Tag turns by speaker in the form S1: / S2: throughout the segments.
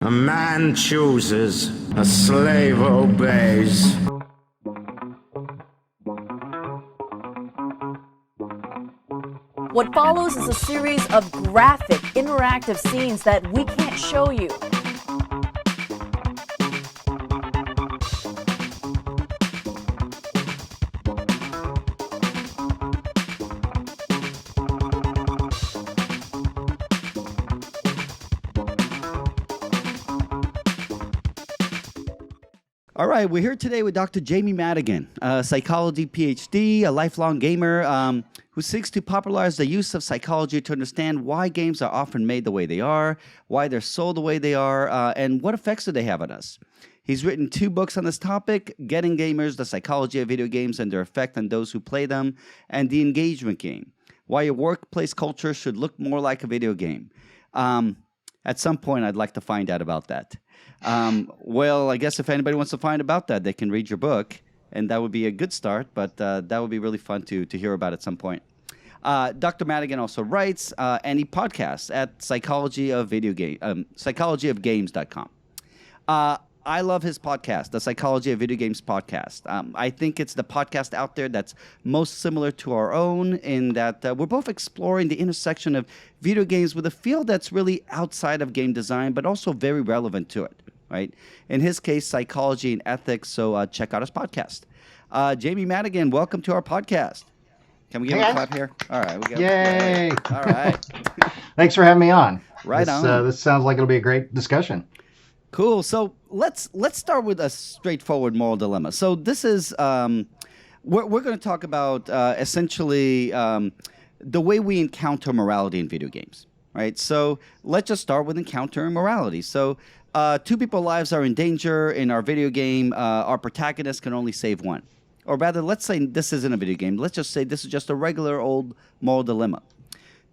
S1: A man chooses, a slave obeys.
S2: What follows is a series of graphic, interactive scenes that we can't show you.
S3: All right, we're here today with Dr. Jamie Madigan, a psychology PhD, a lifelong gamer who seeks to popularize the use of psychology to understand why games are often made the way they are, why they're sold the way they are, and what effects do they have on us. He's written 2 books on this topic, Getting Gamers, The Psychology of Video Games and Their Effect on Those Who Play Them, and The Engagement Game, Why Your Workplace Culture Should Look More Like a Video Game. At some point, I'd like to find out about that. Well, I guess if anybody wants to find about that, they can read your book, and that would be a good start, but that would be really fun to hear about at some point. Dr. Madigan also writes and he podcasts at psychologyofgames.com. I love his podcast, the Psychology of Video Games podcast. I think it's the podcast out there that's most similar to our own in that we're both exploring the intersection of video games with a field that's really outside of game design, but also very relevant to it, right? In his case, psychology and ethics, so check out his podcast. Jamie Madigan, welcome to our podcast. Can we give him a clap here? All right.
S4: Yay!
S3: All right.
S4: Thanks for having me on.
S3: On.
S4: This sounds like it'll be a great discussion.
S3: Cool. So let's start with a straightforward moral dilemma. So this is we're going to talk about essentially the way we encounter morality in video games, right? So let's just start with encountering morality. So 2 people's lives are in danger in our video game. Our protagonist can only save one, or rather, let's say this isn't a video game. Let's just say this is just a regular old moral dilemma.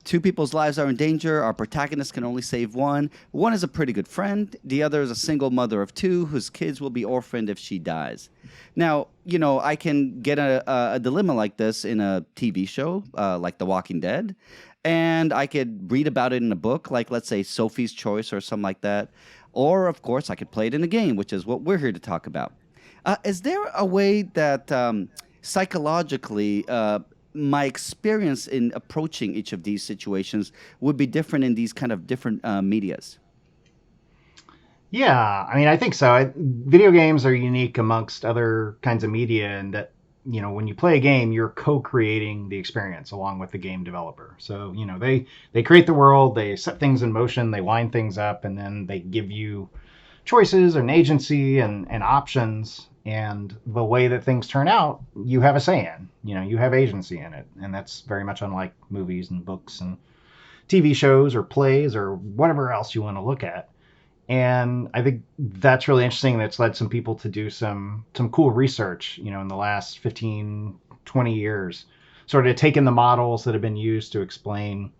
S3: 2 people's lives are in danger. Our protagonist can only save one. One is a pretty good friend. The other is a single mother of 2 whose kids will be orphaned if she dies. Now, I can get a dilemma like this in a TV show like The Walking Dead. And I could read about it in a book, like, let's say, Sophie's Choice or something like that. Or, of course, I could play it in a game, which is what we're here to talk about. Is there a way that psychologically my experience in approaching each of these situations would be different in these kind of different medias?
S4: Yeah, I mean, I think so. Video games are unique amongst other kinds of media in that, when you play a game, you're co-creating the experience along with the game developer. So, they create the world, they set things in motion, they line things up, and then they give you choices and agency and options. And the way that things turn out, you have a say in. You have agency in it. And that's very much unlike movies and books and TV shows or plays or whatever else you want to look at. And I think that's really interesting. That's led some people to do some cool research, in the last 15, 20 years, sort of taking the models that have been used to explain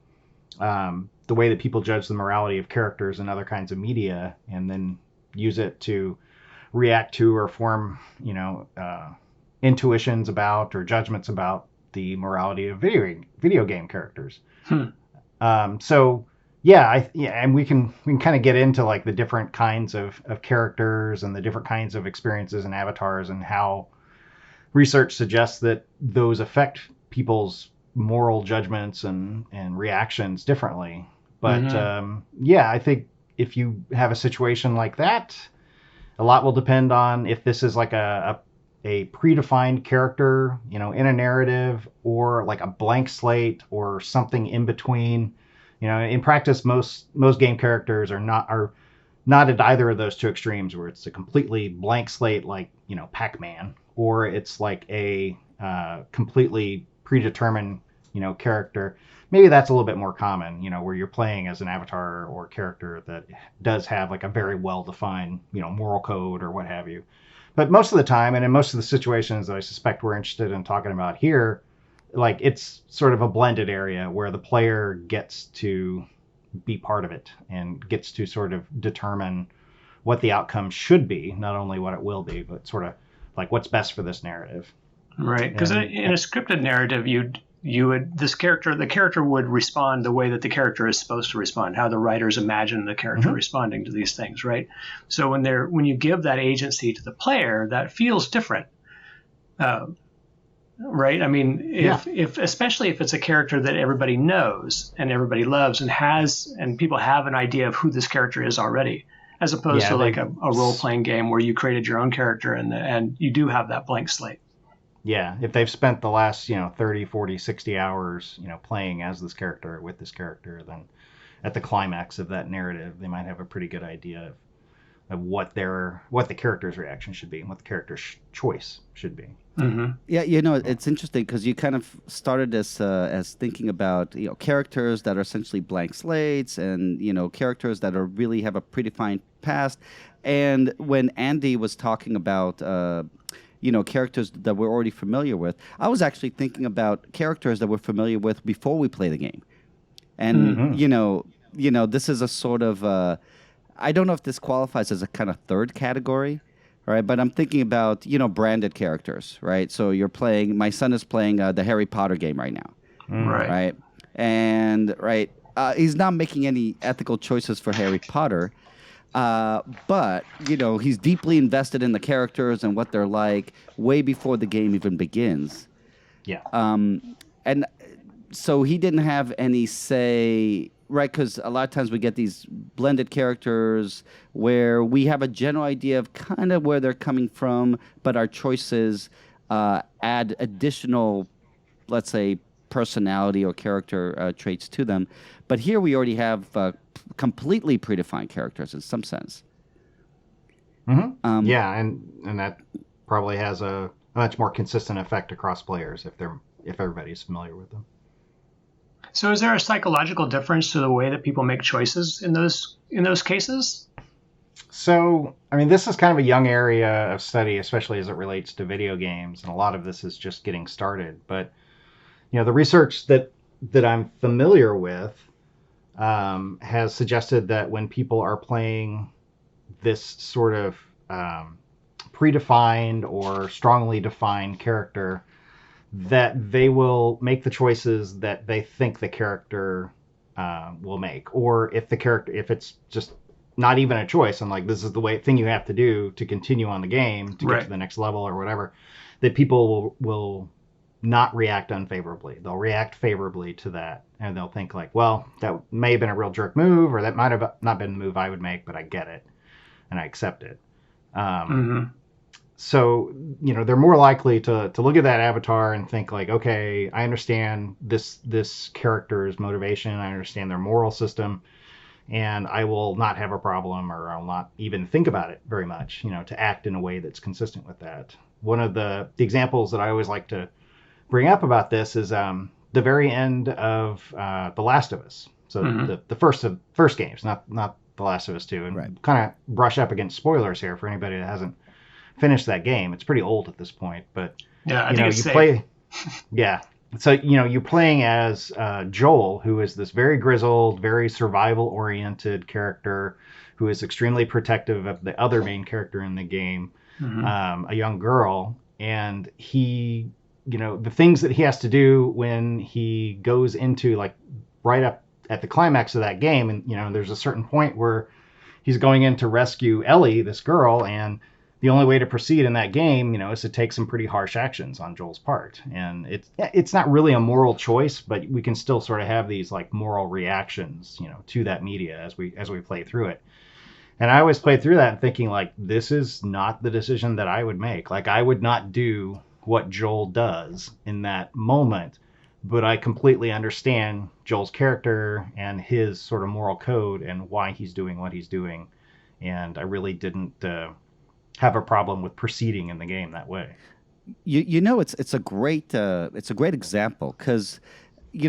S4: the way that people judge the morality of characters and other kinds of media, and then use it to react to or form, intuitions about or judgments about the morality of video game characters. So and we can kind of get into like the different kinds of characters and the different kinds of experiences and avatars and how research suggests that those affect people's moral judgments and reactions differently. But I think if you have a situation like that, a lot will depend on if this is like a predefined character, in a narrative, or like a blank slate or something in between. In practice, most game characters are not at either of those 2 extremes, where it's a completely blank slate, like Pac-Man, or it's like a completely predetermined character. Maybe that's a little bit more common, where you're playing as an avatar or character that does have like a very well-defined, moral code or what have you. But most of the time, and in most of the situations that I suspect we're interested in talking about here, like it's sort of a blended area where the player gets to be part of it and gets to sort of determine what the outcome should be, not only what it will be, but sort of like what's best for this narrative.
S5: Right, because in a scripted narrative, the character would respond the way that the character is supposed to respond, how the writers imagine the character responding to these things, right? So when you give that agency to the player, that feels different. Right? I mean, if especially if it's a character that everybody knows and everybody loves and people have an idea of who this character is already, as opposed to like a role-playing game where you created your own character and you do have that blank slate.
S4: Yeah, if they've spent the last, 30, 40, 60 hours, playing as this character, with this character, then at the climax of that narrative, they might have a pretty good idea of what the character's reaction should be and what the character's choice should be.
S3: Mm-hmm. Yeah, it's interesting because you kind of started this as thinking about characters that are essentially blank slates and characters that are really have a predefined past. And when Andy was talking about characters that we're already familiar with, I was actually thinking about characters that we're familiar with before we play the game. And this is a sort of I don't know if this qualifies as a kind of third category. Right, but I'm thinking about branded characters, right? So my son is playing the Harry Potter game right now, right? And he's not making any ethical choices for Harry Potter, but he's deeply invested in the characters and what they're like way before the game even begins.
S4: Yeah.
S3: And so he didn't have any say. Right, because a lot of times we get these blended characters where we have a general idea of kind of where they're coming from, but our choices add additional, let's say, personality or character traits to them. But here we already have completely predefined characters in some sense.
S4: Mm-hmm. And that probably has a much more consistent effect across players if everybody's familiar with them.
S5: So is there a psychological difference to the way that people make choices in those cases?
S4: So, I mean, this is kind of a young area of study, especially as it relates to video games, and a lot of this is just getting started. But, the research that I'm familiar with has suggested that when people are playing this sort of predefined or strongly defined character, that they will make the choices that they think the character will make. Or if it's just not even a choice, and like this is the thing you have to do to continue on the game to get to the next level or whatever, that people will not react unfavorably. They'll react favorably to that, and they'll think like, well, that may have been a real jerk move, or that might have not been the move I would make, but I get it and I accept it. So, they're more likely to look at that avatar and think like, okay, I understand this character's motivation. I understand their moral system, and I will not have a problem, or I'll not even think about it very much, to act in a way that's consistent with that. One of the examples that I always like to bring up about this is the very end of The Last of Us. So the first games, not The Last of Us 2, and kind of brush up against spoilers here for anybody that hasn't finished that game. It's pretty old at this point, but
S5: I think it's safe.
S4: Play. Yeah. So, you're playing as Joel, who is this very grizzled, very survival-oriented character who is extremely protective of the other main character in the game, a young girl. And he, the things that he has to do when he goes into, like, right up at the climax of that game, and, there's a certain point where he's going in to rescue Ellie, this girl, and the only way to proceed in that game, is to take some pretty harsh actions on Joel's part. And it's not really a moral choice, but we can still sort of have these like moral reactions, to that media as we play through it. And I always play through that and thinking like, this is not the decision that I would make. Like I would not do what Joel does in that moment, but I completely understand Joel's character and his sort of moral code and why he's doing what he's doing. And I really didn't have a problem with proceeding in the game that way.
S3: It's a great example because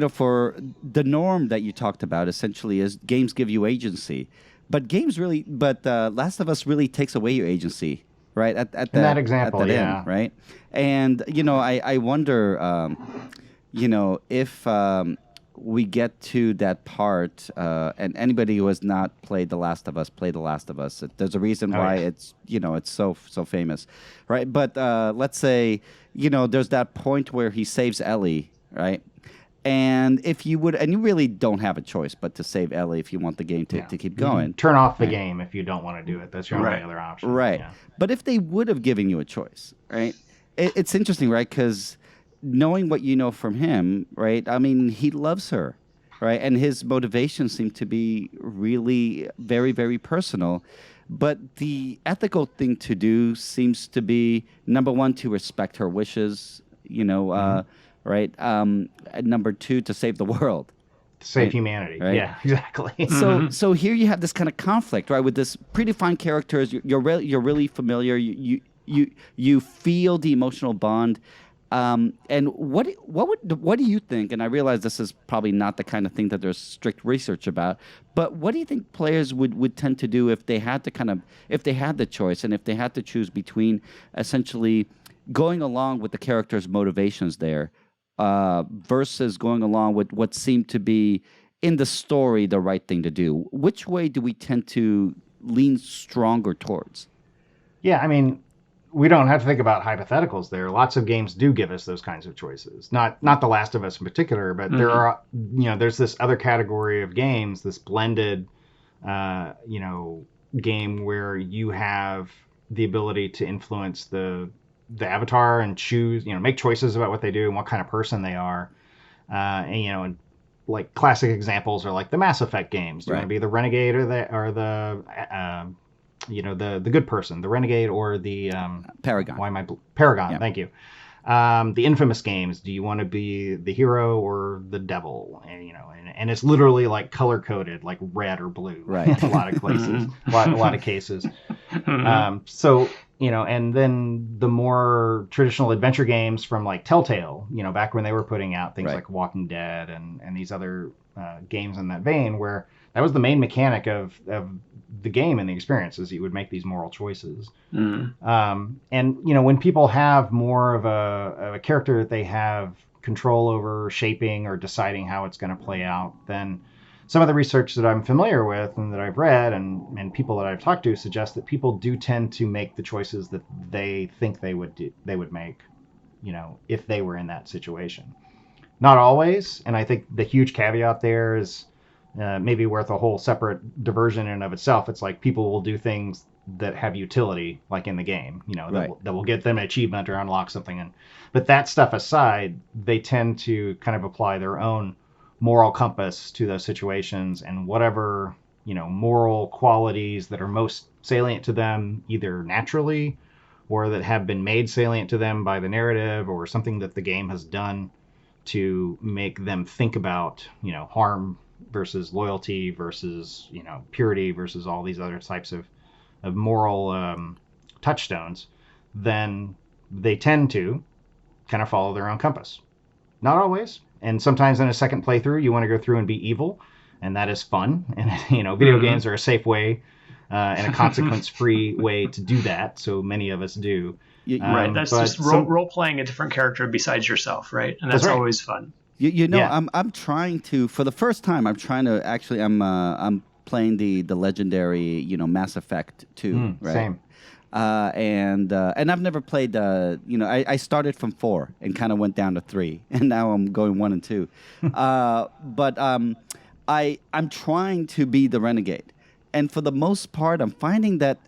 S3: for the norm that you talked about essentially is games give you agency, but Last of Us really takes away your agency, right? At
S4: that example,
S3: at that end, right? And I wonder, if we get to that part, and anybody who has not played The Last of Us, play The Last of Us. There's a reason why it's so famous, right? But let's say there's that point where he saves Ellie, right? And if you would, and you really don't have a choice but to save Ellie if you want the game to keep going.
S4: Turn off the game if you don't want to do it. That's your only other option.
S3: Right.
S4: Yeah.
S3: But if they would have given you a choice, right? It's interesting, right? Because knowing what you know from him, right? I mean, he loves her, right? And his motivations seem to be really very, very personal. But the ethical thing to do seems to be, number one, to respect her wishes, right? And number two, to save the world.
S4: To save humanity. Right? Yeah, exactly.
S3: So here you have this kind of conflict, right? With this predefined characters, you're really familiar. You feel the emotional bond. And what do you think? And I realize this is probably not the kind of thing that there's strict research about. But what do you think players would tend to do if they had the choice and if they had to choose between essentially going along with the character's motivations there versus going along with what seemed to be in the story the right thing to do? Which way do we tend to lean stronger towards?
S4: Yeah, I mean, we don't have to think about hypotheticals there. Lots of games do give us those kinds of choices. Not The Last of Us in particular, but there are, there's this other category of games, this blended, game where you have the ability to influence the avatar and choose, make choices about what they do and what kind of person they are. And like classic examples are like the Mass Effect games. Do you want to be the renegade or the good person, the renegade or the
S3: Paragon.
S4: Paragon?
S3: Yeah.
S4: Thank you. The Infamous games. Do you want to be the hero or the devil? And it's literally like color coded, like red or blue.
S3: Right.
S4: In a lot of places, a lot of cases. And then the more traditional adventure games from like Telltale, back when they were putting out things like Walking Dead and these other games in that vein, where that was the main mechanic of the game and the experience, is you would make these moral choices. And when people have more of a character that they have control over shaping or deciding how it's going to play out, then some of the research that I'm familiar with and that I've read and people that I've talked to suggest that people do tend to make the choices that they think they would make, if they were in that situation. Not always, and I think the huge caveat there is maybe worth a whole separate diversion in and of itself. It's like people will do things that have utility, like in the game, that will get them an achievement or unlock something. But that stuff aside, they tend to kind of apply their own moral compass to those situations, and whatever moral qualities that are most salient to them, either naturally or that have been made salient to them by the narrative or something that the game has done to make them think about harm versus loyalty versus purity versus all these other types of moral touchstones, then they tend to kind of follow their own compass. Not always. And sometimes in a second playthrough, you want to go through and be evil, and that is fun. And video games are a safe way and a consequence-free way to do that. So many of us do.
S5: Right. That's just role playing a different character besides yourself, right? And that's always fun.
S3: I'm trying to, for the first time, I'm playing the legendary Mass Effect 2. Right?
S4: Same.
S3: And I've never played I started from 4 and kind of went down to 3, and now I'm going 1 and 2. But I'm trying to be the renegade, and for the most part, I'm finding that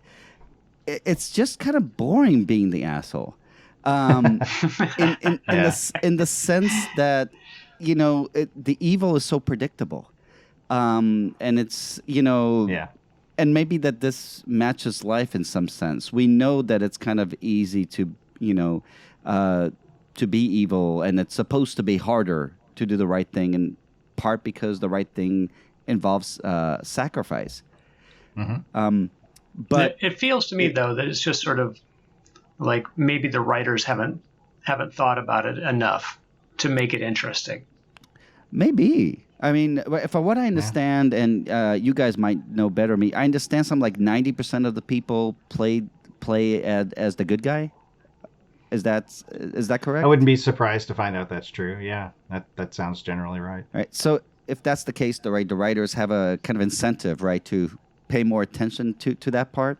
S3: it's just kind of boring being the asshole. In the sense that the evil is so predictable, and it's And maybe that this matches life in some sense. We know that it's kind of easy to be evil, and it's supposed to be harder to do the right thing, in part because the right thing involves sacrifice.
S5: But it feels to me, though, that it's just sort of like maybe the writers haven't thought about it enough to make it interesting.
S3: Maybe. I mean, from what I understand, and you guys might know better than me, I understand something like 90% of the people play as the good guy. Is that correct?
S4: I wouldn't be surprised to find out that's true. Yeah, that sounds generally right.
S3: Right. So if that's the case, the writers have a kind of incentive, right, to pay more attention to that part.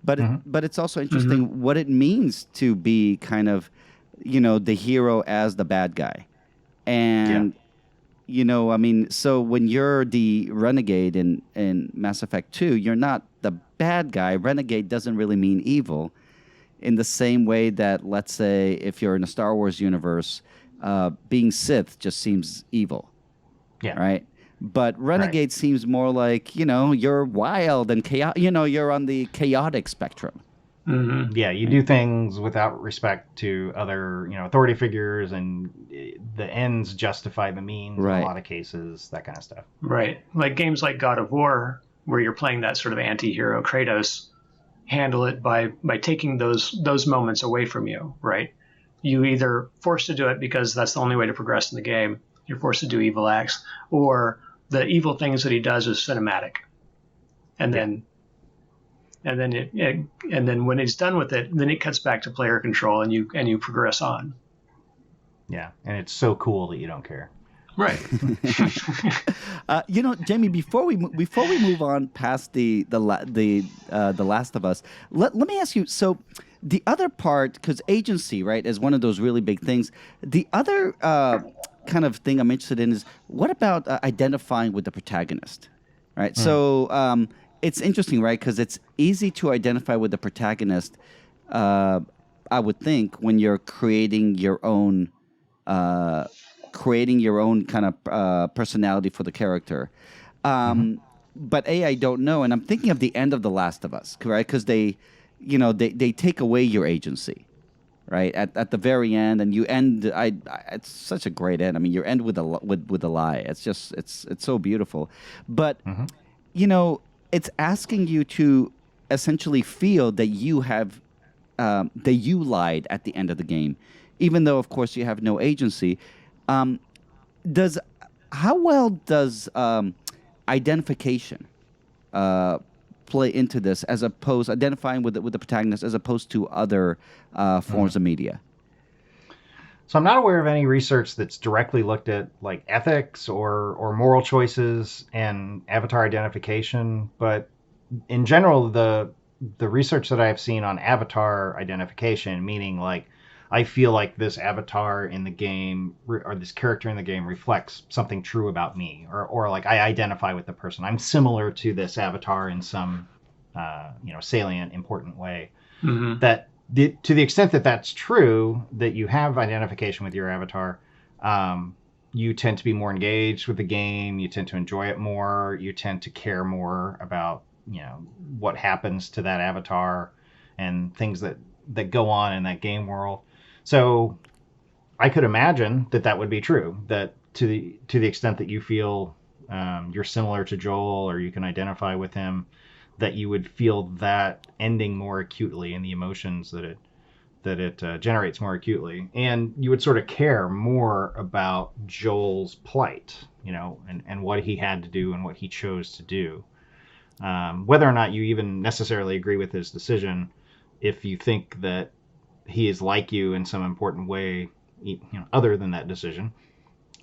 S3: But but it's also interesting what it means to be kind of, the hero as the bad guy, and I mean, so when you're the renegade in Mass Effect 2, you're not the bad guy. Renegade doesn't really mean evil in the same way that, let's say, if you're in a Star Wars universe, being Sith just seems evil.
S4: Yeah.
S3: Right? But renegade seems more like, you're wild and chaotic. You're on the chaotic spectrum.
S4: Mm-hmm. Yeah, you do things without respect to other, authority figures, and the ends justify the means in a lot of cases, that kind of stuff.
S5: Right. Like games like God of War, where you're playing that sort of anti-hero Kratos, handle it by taking those moments away from you, right? You either forced to do it because that's the only way to progress in the game, you're forced to do evil acts, or the evil things that he does is cinematic. And then when he's done with it, then it cuts back to player control, and you progress on.
S4: Yeah, and it's so cool that you don't care.
S5: Right.
S3: Jamie, before we move on past the Last of Us, let me ask you. So, the other part, because agency, right, is one of those really big things. The other kind of thing I'm interested in is, what about identifying with the protagonist, right? So it's interesting, right, because it's easy to identify with the protagonist. I would think when you're creating your own kind of personality for the character. But I don't know, and I'm thinking of the end of The Last of Us, right? Because they take away your agency, right? At the very end, and you end. It's such a great end. I mean, you end with a lie. It's just it's so beautiful, but it's asking you to essentially feel that you have that you lied at the end of the game, even though, of course, you have no agency. How well does identification play into this, as opposed identifying with the protagonist as opposed to other forms of media?
S4: So I'm not aware of any research that's directly looked at like ethics or moral choices and avatar identification, but in general, the research that I've seen on avatar identification, meaning like I feel like this avatar in the game or this character in the game reflects something true about me, or like I identify with the person. I'm similar to this avatar in some, salient, important way. Mm-hmm. That to the extent that that's true, that you have identification with your avatar, you tend to be more engaged with the game. You tend to enjoy it more. You tend to care more about, what happens to that avatar and things that go on in that game world. So I could imagine that would be true, that to the extent that you feel you're similar to Joel, or you can identify with him, that you would feel that ending more acutely, and the emotions that it generates more acutely. And you would sort of care more about Joel's plight, and what he had to do and what he chose to do. Whether or not you even necessarily agree with his decision, if you think that he is like you in some important way, other than that decision,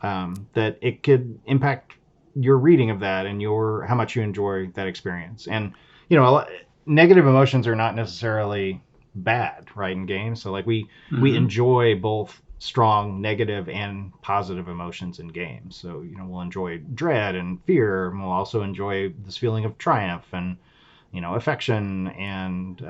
S4: that it could impact your reading of that and how much you enjoy that experience. And, negative emotions are not necessarily bad, right, in games. So like we enjoy both strong negative and positive emotions in games. So, we'll enjoy dread and fear, and we'll also enjoy this feeling of triumph and, affection and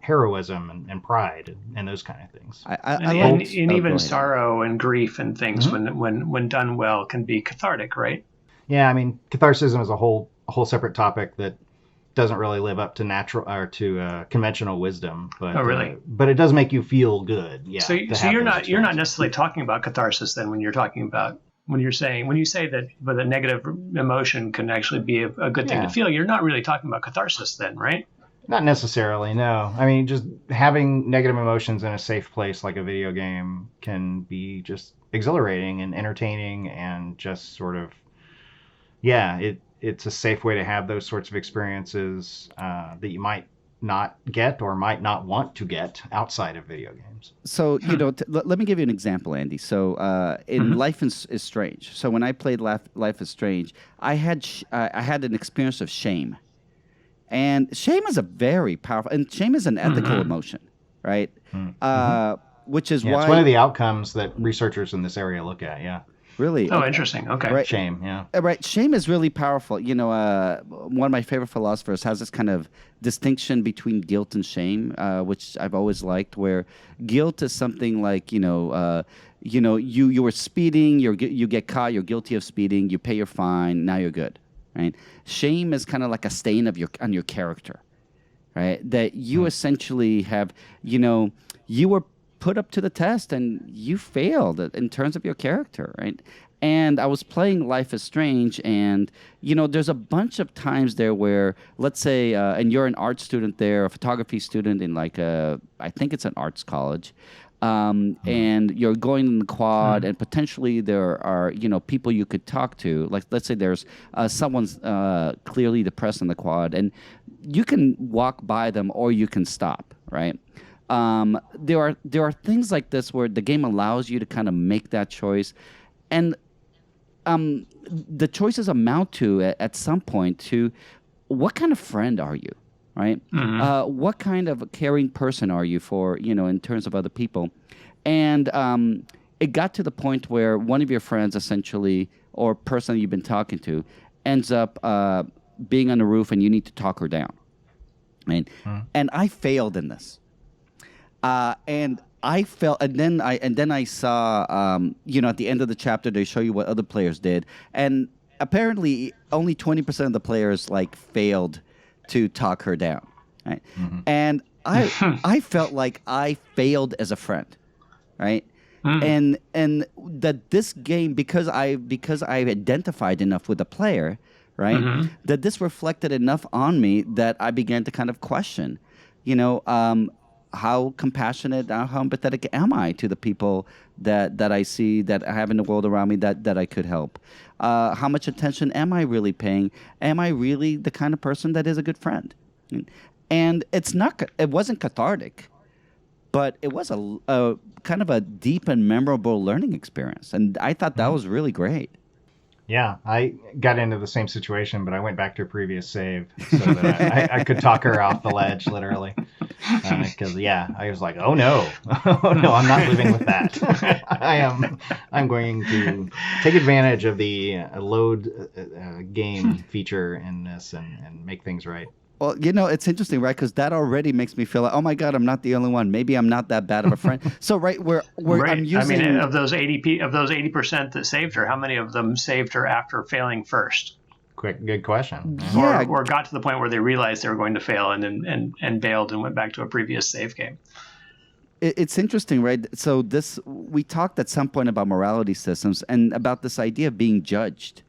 S4: heroism and pride and those kind of things.
S5: And even sorrow and grief and things, when done well, can be cathartic, right?
S4: Yeah, I mean, catharsis is a whole separate topic that doesn't really live up to natural or to conventional wisdom. But
S5: really?
S4: But it does make you feel good. Yeah.
S5: So you're not necessarily talking about catharsis then when you're talking about. When you say that but a negative emotion can actually be a good thing to feel, you're not really talking about catharsis then, right?
S4: Not necessarily, no. I mean, just having negative emotions in a safe place like a video game can be just exhilarating and entertaining, and just sort of, it's a safe way to have those sorts of experiences that you might not get or might not want to get outside of video games.
S3: So, let me give you an example, Andy. So, in Life is Strange. So, when I played Life is Strange, I had an experience of shame. And shame is a very powerful, and shame is an ethical emotion, right? Which is why...
S4: It's one of the outcomes that researchers in this area look at, yeah.
S3: Really?
S5: Oh, interesting. Okay.
S3: Right.
S4: Shame, yeah.
S3: Right. Shame is really powerful. One of my favorite philosophers has this kind of distinction between guilt and shame, which I've always liked, where guilt is something like, you were speeding, you get caught, you're guilty of speeding, you pay your fine, now you're good, right? Shame is kind of like a stain on your character, right? That you essentially have, you were put up to the test and you failed in terms of your character, right? And I was playing Life is Strange, and there's a bunch of times there where, let's say, and you're an art student there, a photography student in I think it's an arts college, and you're going in the quad, and potentially there are people you could talk to. Like, let's say there's someone's clearly depressed in the quad, and you can walk by them or you can stop, right? There are things like this where the game allows you to kind of make that choice, and the choices amount to at some point to what kind of friend are you, right? What kind of caring person are you for in terms of other people, and it got to the point where one of your friends essentially, or person you've been talking to, ends up being on the roof and you need to talk her down, right? And I failed in this. And I felt, and then I saw, at the end of the chapter, they show you what other players did, and apparently only 20% of the players failed to talk her down, right? And I felt like I failed as a friend, right? And that this game, because I identified enough with the player, right? That this reflected enough on me that I began to kind of question, how compassionate, how empathetic am I to the people that I see, that I have in the world around me that I could help? How much attention am I really paying? Am I really the kind of person that is a good friend? And it wasn't cathartic, but it was a kind of a deep and memorable learning experience. And I thought that was really great.
S4: Yeah, I got into the same situation, but I went back to a previous save so that I could talk her off the ledge, literally. Because I was like, oh no, I'm not living with that. I'm going to take advantage of the load game feature in this and make things right.
S3: Well, it's interesting, right? Because that already makes me feel like, oh my God, I'm not the only one. Maybe I'm not that bad of a friend. So, right, I'm using.
S5: I mean, of those 80% that saved her, how many of them saved her after failing first?
S4: Good question.
S3: Yeah.
S5: Or got to the point where they realized they were going to fail and bailed and went back to a previous save game.
S3: It's interesting, right? So we talked at some point about morality systems and about this idea of being judged.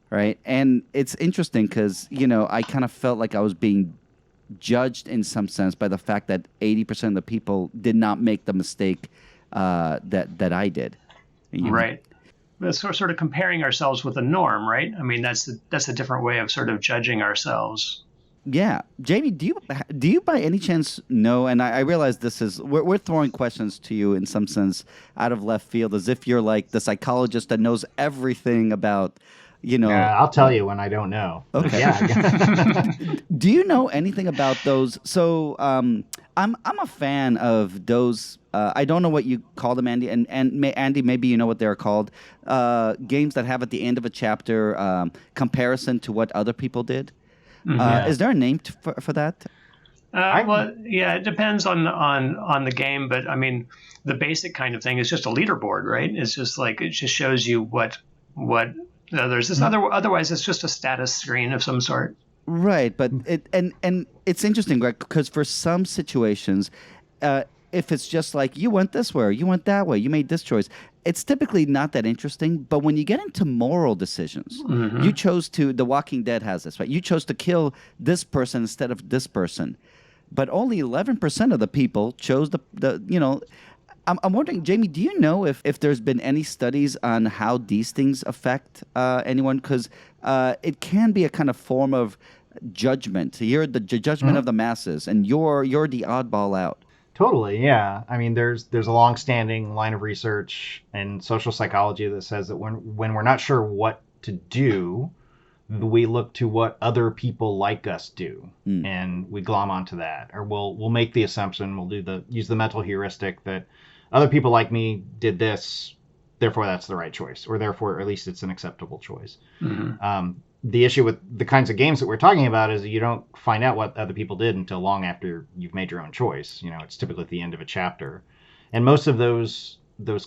S3: Right. And it's interesting because, I kind of felt like I was being judged in some sense by the fact that 80% of the people did not make the mistake that I did.
S5: Right. It's sort of comparing ourselves with the norm, right? I mean, that's a different way of sort of judging ourselves.
S3: Yeah. Jamie, do you by any chance know, and I realize this is, we're throwing questions to you in some sense out of left field, as if you're like the psychologist that knows everything about,
S4: I'll tell you when I don't know.
S3: Okay.
S4: Yeah.
S3: Do you know anything about those? So I'm a fan of those. I don't know what you call them, Andy. And Andy, maybe you know what they're called. Games that have at the end of a chapter comparison to what other people did. Is there a name for that?
S5: Well, yeah, it depends on the game, but I mean, the basic kind of thing is just a leaderboard, right? It's just it just shows you what. There's this otherwise it's just a status screen of some sort.
S3: Right, but it's interesting, right? Because for some situations, if it's just like you went this way, or you went that way, you made this choice, it's typically not that interesting. But when you get into moral decisions, you chose to. The Walking Dead has this, right? You chose to kill this person instead of this person, but only 11% of the people chose the. I'm wondering, Jamie, do you know if there's been any studies on how these things affect anyone? Because it can be a kind of form of judgment. You're the judgment of the masses, and you're the oddball out.
S4: Totally, yeah. I mean, there's a long-standing line of research in social psychology that says that when we're not sure what to do, we look to what other people like us do, and we glom onto that, or we'll make the assumption, use the mental heuristic that other people like me did this, therefore that's the right choice, or therefore at least it's an acceptable choice.
S5: Mm-hmm.
S4: The issue with the kinds of games that we're talking about is that you don't find out what other people did until long after you've made your own choice. It's typically at the end of a chapter. And most of those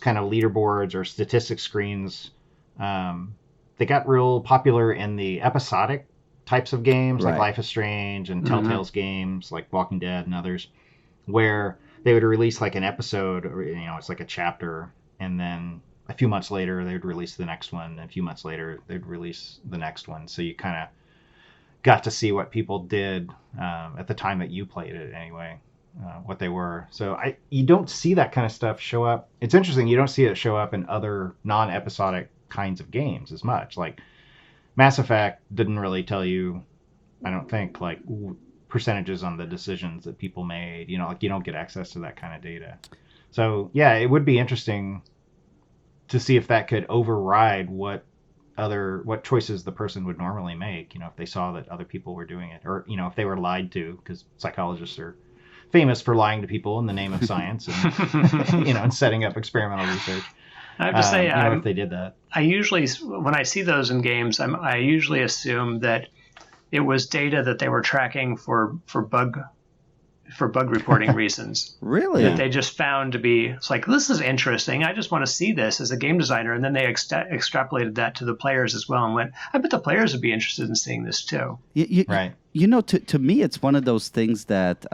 S4: kind of leaderboards or statistics screens, they got real popular in the episodic types of games like Life is Strange and Telltale's games like Walking Dead and others, where they would release like an episode, or it's like a chapter, and then a few months later they would release the next one, and a few months later they'd release the next one. So you kind of got to see what people did at the time that you played it anyway, what they were. So you don't see that kind of stuff show up. It's interesting, you don't see it show up in other non-episodic kinds of games as much. Like Mass Effect didn't really tell you, I don't think, like percentages on the decisions that people made. Like you don't get access to that kind of data. So yeah, it would be interesting to see if that could override what choices the person would normally make, if they saw that other people were doing it, or if they were lied to, because psychologists are famous for lying to people in the name of science and and setting up experimental research.
S5: I have to say,
S4: if they did that,
S5: I usually, when I see those in games, I usually assume that it was data that they were tracking for bug reporting reasons.
S3: Really?
S5: That they just found to be, it's like, this is interesting. I just want to see this as a game designer. And then they extrapolated that to the players as well and went, I bet the players would be interested in seeing this too.
S4: Right.
S3: To me, it's one of those things that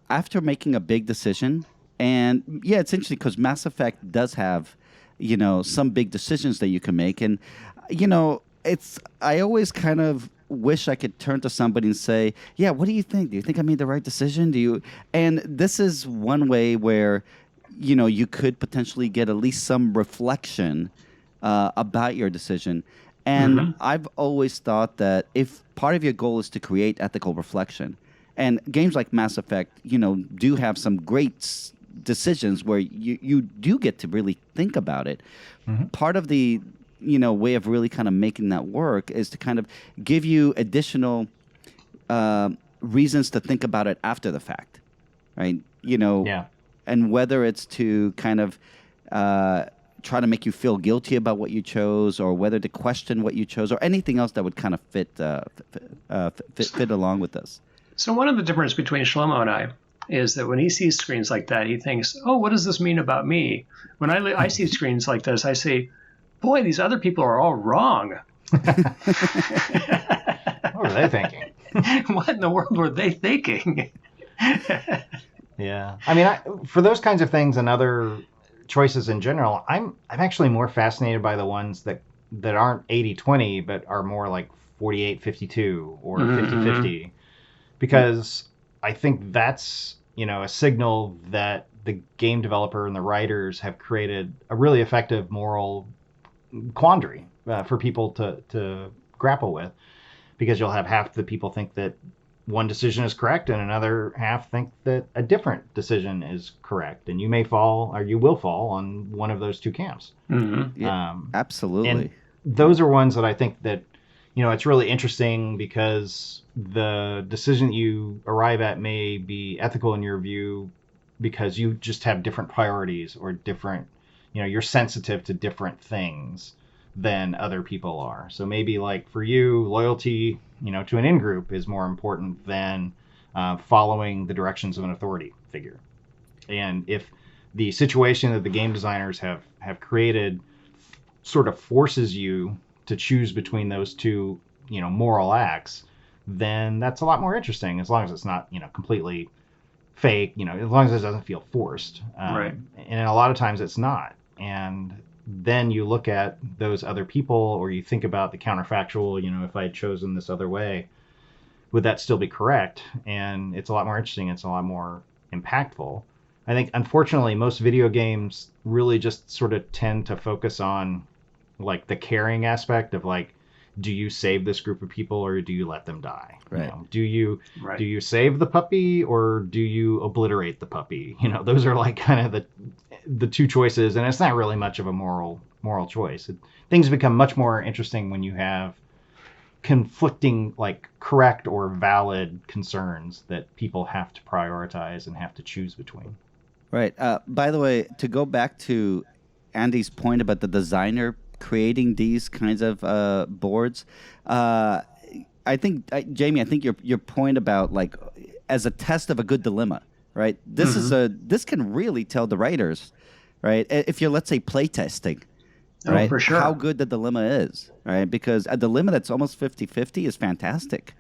S3: after making a big decision, and yeah, it's interesting because Mass Effect does have, some big decisions that you can make. And, I always kind of wish I could turn to somebody and say, yeah, what do you think? Do you think I made the right decision? And this is one way where, you could potentially get at least some reflection about your decision. And I've always thought that if part of your goal is to create ethical reflection, and games like Mass Effect, do have some great decisions where you do get to really think about it. Part of the way of really kind of making that work is to kind of give you additional reasons to think about it after the fact, right? And whether it's to kind of try to make you feel guilty about what you chose, or whether to question what you chose, or anything else that would kind of fit along with this.
S5: So one of the differences between Shlomo and I is that when he sees screens like that, he thinks, oh, what does this mean about me? When I see screens like this, I say, boy, these other people are all wrong.
S4: What were they thinking?
S5: What in the world were they thinking?
S4: Yeah. I mean, for those kinds of things and other choices in general, I'm actually more fascinated by the ones that aren't 80-20, but are more like 48-52 or 50-50. Because I think that's, a signal that the game developer and the writers have created a really effective moral quandary for people to grapple with, because you'll have half the people think that one decision is correct and another half think that a different decision is correct, and you may fall, or you will fall, on one of those two camps.
S3: Yeah, absolutely.
S4: And those are ones that I think that it's really interesting, because the decision you arrive at may be ethical in your view because you just have different priorities, or different, you're sensitive to different things than other people are. So maybe, like, for you, loyalty, to an in-group is more important than following the directions of an authority figure. And if the situation that the game designers have created sort of forces you to choose between those two, moral acts, then that's a lot more interesting, as long as it's not, completely fake, as long as it doesn't feel forced.
S5: Right.
S4: And a lot of times it's not. And then you look at those other people, or you think about the counterfactual, if I had chosen this other way, would that still be correct? And it's a lot more interesting. It's a lot more impactful. I think, unfortunately, most video games really just sort of tend to focus on, like, the caring aspect of, like, do you save this group of people, or do you let them die?
S3: Right.
S4: Do you save the puppy, or do you obliterate the puppy? Those are, like, kind of the two choices, and it's not really much of a moral choice. Things become much more interesting when you have conflicting, like, correct or valid concerns that people have to prioritize and have to choose between.
S3: Right. By the way, to go back to Andy's point about the designer creating these kinds of boards. I think, Jamie, I think your point about like as a test of a good dilemma, right? This can really tell the writers, right? If you're, let's say, playtesting, right?
S5: For sure.
S3: How good the dilemma is, right? Because a dilemma that's almost 50-50 is fantastic,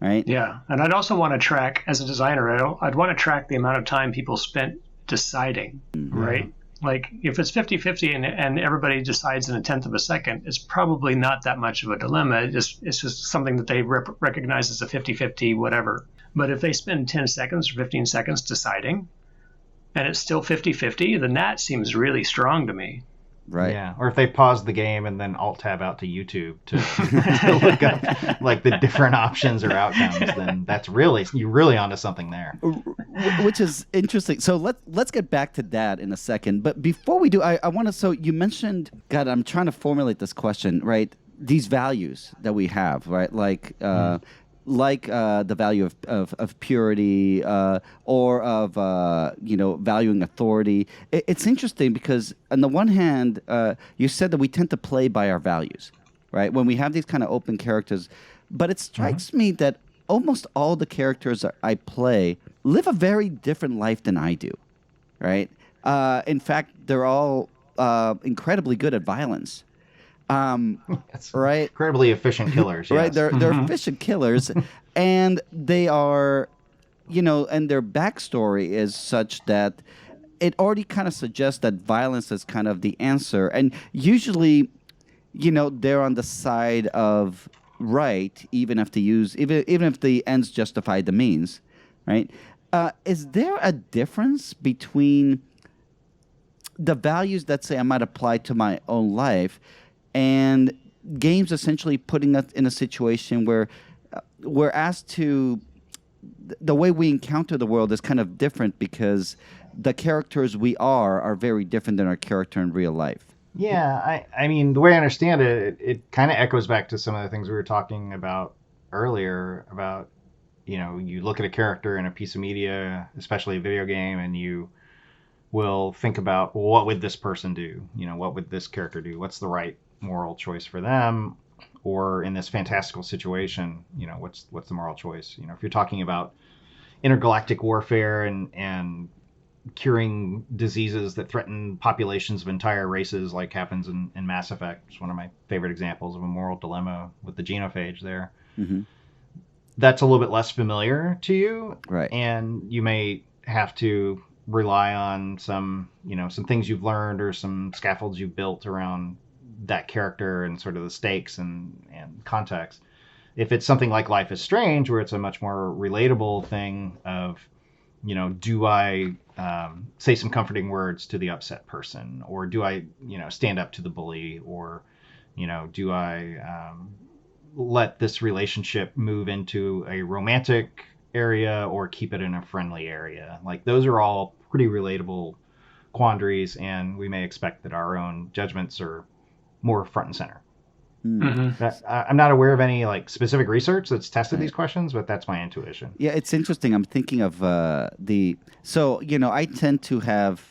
S3: right?
S5: Yeah, and I'd also want to track, as a designer, I'd want to track the amount of time people spent deciding, right? Like if it's 50-50 and everybody decides in a tenth of a second, it's probably not that much of a dilemma. It's just something that they recognize as a 50-50 whatever. But if they spend 10 seconds or 15 seconds deciding and it's still 50-50, then that seems really strong to me.
S3: Right.
S4: Yeah. Or if they pause the game and then alt tab out to YouTube to look up like the different options or outcomes, then you're really onto something there.
S3: Which is interesting. So let's get back to that in a second. But before we do, I want to. So you mentioned, God, I'm trying to formulate this question, right? These values that we have, right? Like the value of purity or of valuing authority. It's interesting because on the one hand, you said that we tend to play by our values, right? When we have these kind of open characters, but it strikes me that almost all the characters that I play live a very different life than I do, right? In fact, they're all incredibly good at violence. Right,
S4: incredibly efficient killers. Yes.
S3: Right, they're efficient killers, and they are, and their backstory is such that it already kind of suggests that violence is kind of the answer, and usually, they're on the side of right, even if the ends justify the means, right? Is there a difference between the values that say I might apply to my own life and games essentially putting us in a situation where we're asked to, the way we encounter the world is kind of different because the characters we are very different than our character in real life?
S4: Yeah, I mean, the way I understand it, it kind of echoes back to some of the things we were talking about earlier about, you look at a character in a piece of media, especially a video game, and you will think about, well, what would this person do? What would this character do? What's the right moral choice for them? Or in this fantastical situation, what's the moral choice? If you're talking about intergalactic warfare and curing diseases that threaten populations of entire races, like happens in Mass Effect, it's one of my favorite examples of a moral dilemma with the genophage there. Mm-hmm. That's a little bit less familiar to you,
S3: right? And
S4: you may have to rely on some things you've learned or some scaffolds you've built around that character and sort of the stakes and context. If it's something like Life is Strange, where it's a much more relatable thing of, do I say some comforting words to the upset person, or do I, stand up to the bully, or, do I let this relationship move into a romantic area or keep it in a friendly area? Like, those are all pretty relatable quandaries, and we may expect that our own judgments are more front and center. Mm-hmm. I'm not aware of any specific research that's tested these questions, but that's my intuition.
S3: Yeah, it's interesting. I'm thinking of I tend to have,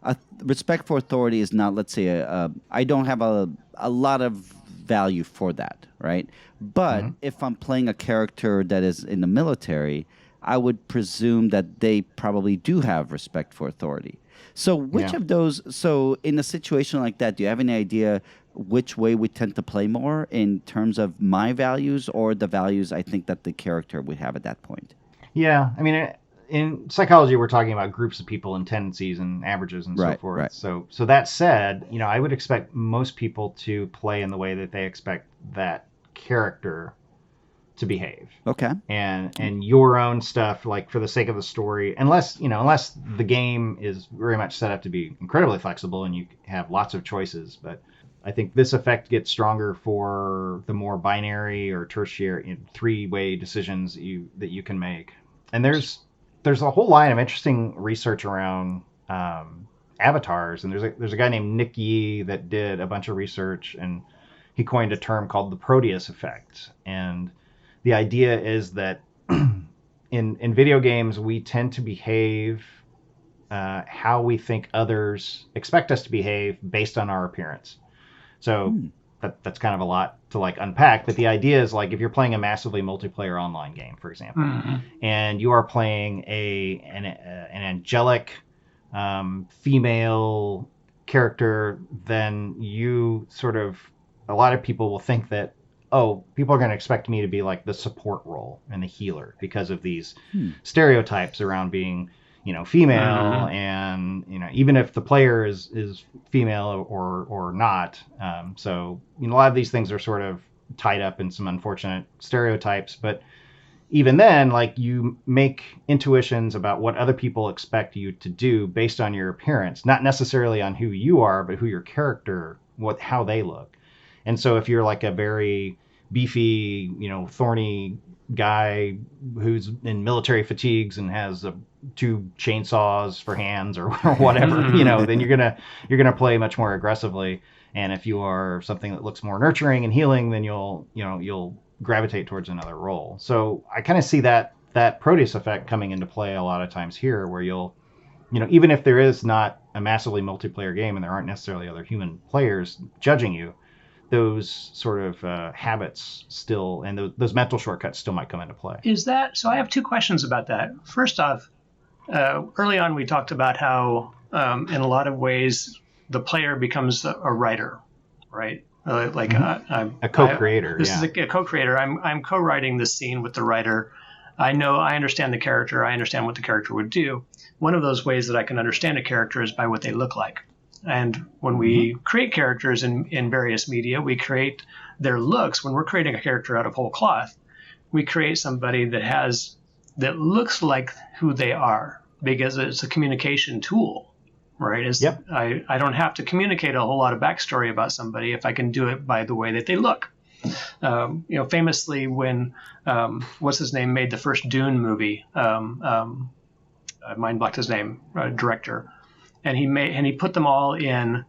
S3: a respect for authority is not, let's say, I don't have a lot of value for that, right? But if I'm playing a character that is in the military, I would presume that they probably do have respect for authority. So which of those, so in a situation like that, do you have any idea which way we tend to play more in terms of my values or the values I think that the character would have at that point?
S4: Yeah, I mean, in psychology, we're talking about groups of people and tendencies and averages and so forth.
S3: Right.
S4: So that said, I would expect most people to play in the way that they expect that character to behave.
S3: Okay.
S4: And your own stuff, like for the sake of the story, unless the game is very much set up to be incredibly flexible and you have lots of choices. But I think this effect gets stronger for the more binary or tertiary three-way decisions that you can make. And there's a whole line of interesting research around avatars. And there's a guy named Nick Yee that did a bunch of research, and he coined a term called the Proteus effect. And the idea is that in video games, we tend to behave how we think others expect us to behave based on our appearance. So that's kind of a lot to like unpack. But the idea is like if you're playing a massively multiplayer online game, for example, and you are playing an angelic female character, then you sort of, a lot of people will think that, oh, people are going to expect me to be like the support role and the healer because of these stereotypes around being, female, and even if the player is female or not. So a lot of these things are sort of tied up in some unfortunate stereotypes, but even then, like, you make intuitions about what other people expect you to do based on your appearance, not necessarily on who you are, but who your character, how they look. And so if you're like a very beefy, thorny guy who's in military fatigues and has two chainsaws for hands or whatever, then you're gonna play much more aggressively. And if you are something that looks more nurturing and healing, then you'll gravitate towards another role. So I kind of see that Proteus effect coming into play a lot of times here, where you'll, even if there is not a massively multiplayer game and there aren't necessarily other human players judging you, those sort of habits still, and those mental shortcuts still might come into play.
S5: Is that so? I have two questions about that. First off, early on we talked about how in a lot of ways the player becomes a writer, right? I'm
S4: a co-creator.
S5: This is a co-creator. I'm co-writing this scene with the writer. I understand the character. I understand what the character would do. One of those ways that I can understand a character is by what they look like. And when we create characters in various media, we create their looks. When we're creating a character out of whole cloth, we create somebody that looks like who they are, because it's a communication tool. Right.
S4: Yep.
S5: I don't have to communicate a whole lot of backstory about somebody if I can do it by the way that they look. Famously, when what's his name made the first Dune movie, mind blocked his name, director, and he put them all in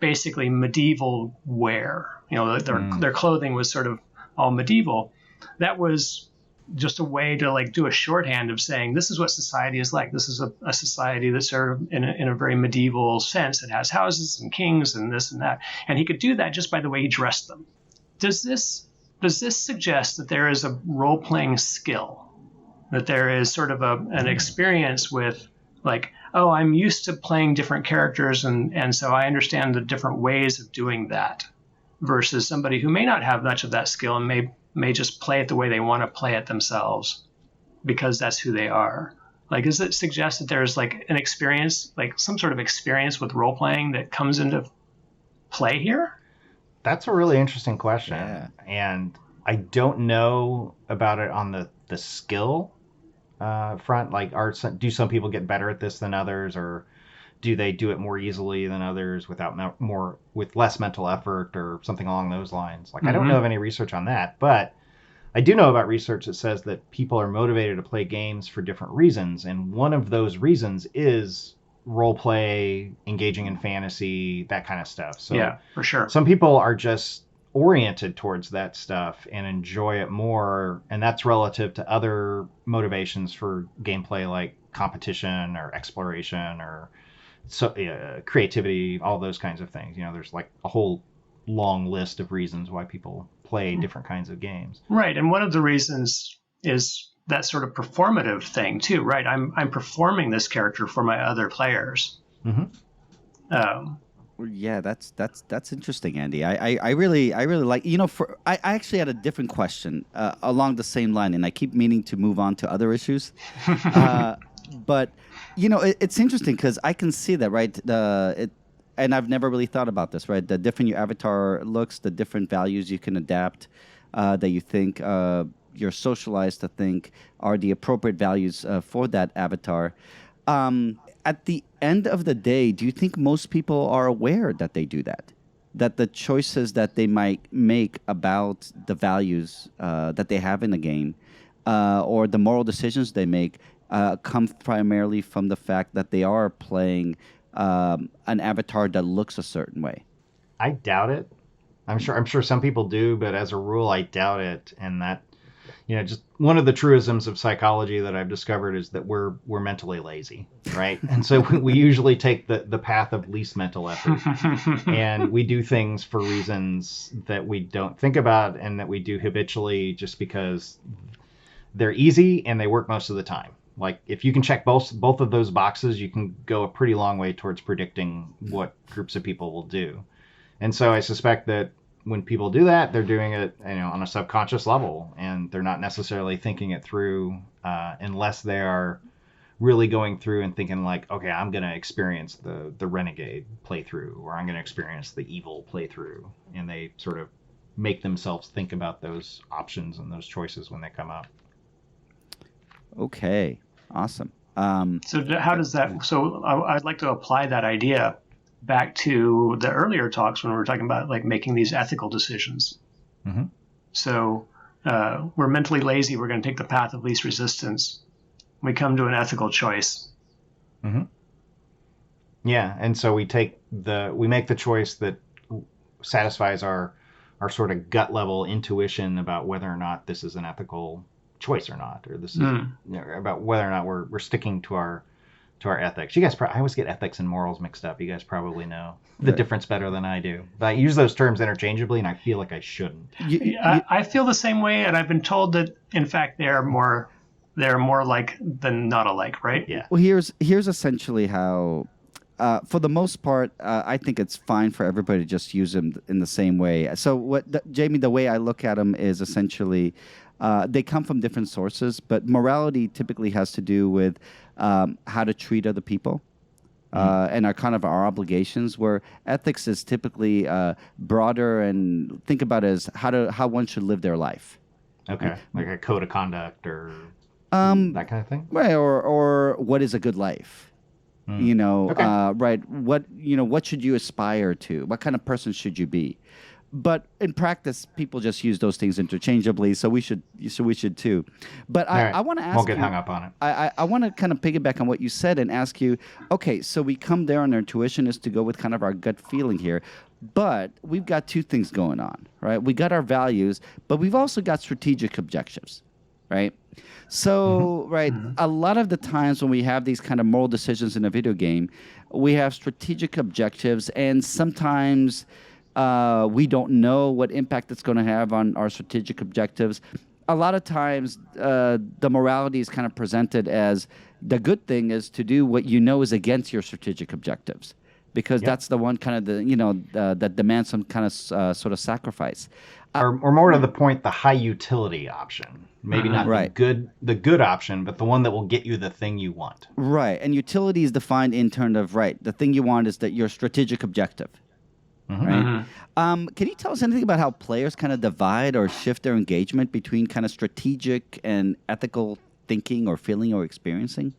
S5: basically medieval wear. Their clothing was sort of all medieval. That was just a way to like do a shorthand of saying this is what society is like. This is a society that's sort of in a very medieval sense. It has houses and kings and this and that. And he could do that just by the way he dressed them. Does this suggest that there is a role-playing skill, that there is sort of an experience with like, oh, I'm used to playing different characters and so I understand the different ways of doing that, versus somebody who may not have much of that skill and may just play it the way they want to play it themselves because that's who they are? Like, does it suggest that there's like an experience, like some sort of experience with role playing that comes into play here? That's
S4: a really interesting question.
S3: Yeah.
S4: And I don't know about it on the skill front. Like, do some people get better at this than others, or do they do it more easily than others with less mental effort or something along those lines? Like, I don't know of any research on that, but I do know about research that says that people are motivated to play games for different reasons. And one of those reasons is role play, engaging in fantasy, that kind of stuff. So
S5: yeah, for sure.
S4: Some people are just oriented towards that stuff and enjoy it more. And that's relative to other motivations for gameplay, like competition or exploration or creativity, all those kinds of things. There's like a whole long list of reasons why people play different kinds of games.
S5: Right. And one of the reasons is that sort of performative thing too, right? I'm performing this character for my other players.
S3: Yeah, that's interesting, Andy. I really like, I actually had a different question along the same line, and I keep meaning to move on to other issues. But it's interesting because I can see that, right? And I've never really thought about this, right? The different your avatar looks, the different values you can adapt, that you think you're socialized to think are the appropriate values for that avatar. At the end of the day, do you think most people are aware that they do that? That the choices that they might make about the values that they have in the game, or the moral decisions they make, come primarily from the fact that they are playing an avatar that looks a certain way?
S4: I doubt it. I'm sure some people do, but as a rule, I doubt it. And that, just one of the truisms of psychology that I've discovered is that we're mentally lazy, right? And so we usually take the path of least mental effort, and we do things for reasons that we don't think about and that we do habitually just because they're easy and they work most of the time. Like if you can check both of those boxes, you can go a pretty long way towards predicting what groups of people will do. And so I suspect that when people do that, they're doing it, on a subconscious level, and they're not necessarily thinking it through unless they are really going through and thinking like, okay, I'm going to experience the renegade playthrough, or I'm going to experience the evil playthrough, and they sort of make themselves think about those options and those choices when they come up.
S3: Okay, awesome.
S5: So how does that? So I'd like to apply that idea back to the earlier talks when we were talking about like making these ethical decisions.
S4: Mm-hmm.
S5: So we're mentally lazy. We're going to take the path of least resistance. We come to an ethical choice.
S4: Mm-hmm. Yeah, and so we make the choice that satisfies our sort of gut level intuition about whether or not this is an ethical choice or not, or this is about whether or not we're sticking to our ethics. You guys, I always get ethics and morals mixed up. You guys probably know the difference better than I do. But I use those terms interchangeably, and I feel like I shouldn't.
S5: I feel the same way, and I've been told that in fact they're more like than not alike, right?
S4: Yeah.
S3: Well, here's essentially how. For the most part, I think it's fine for everybody to just use them in the same way. So, Jamie, the way I look at them is essentially they come from different sources, but morality typically has to do with how to treat other people and our obligations, where ethics is typically broader and think about it as how one should live their life.
S4: Okay, like a code of conduct or that kind of thing?
S3: Right, or what is a good life?
S4: Okay.
S3: Right. What should you aspire to? What kind of person should you be? But in practice, people just use those things interchangeably. So we should too. But I want to ask.
S4: Won't get hung up on it.
S3: I want to kind of piggyback on what you said and ask you. Okay, so we come there, and our intuition is to go with kind of our gut feeling here. But we've got two things going on, right? We got our values, but we've also got strategic objectives, right? So, a lot of the times when we have these kind of moral decisions in a video game, we have strategic objectives, and sometimes we don't know what impact it's going to have on our strategic objectives. A lot of times, the morality is kind of presented as the good thing is to do what you know is against your strategic objectives, because that's the one kind of that demands some kind of sort of sacrifice.
S4: Or more to the point, the high utility option. Maybe not the good option, but the one that will get you the thing you want.
S3: Right. And utility is defined in terms of, the thing you want is that your strategic objective.
S4: Mm-hmm.
S3: Right. Can you tell us anything about how players kind of divide or shift their engagement between kind of strategic and ethical thinking or feeling or experiencing?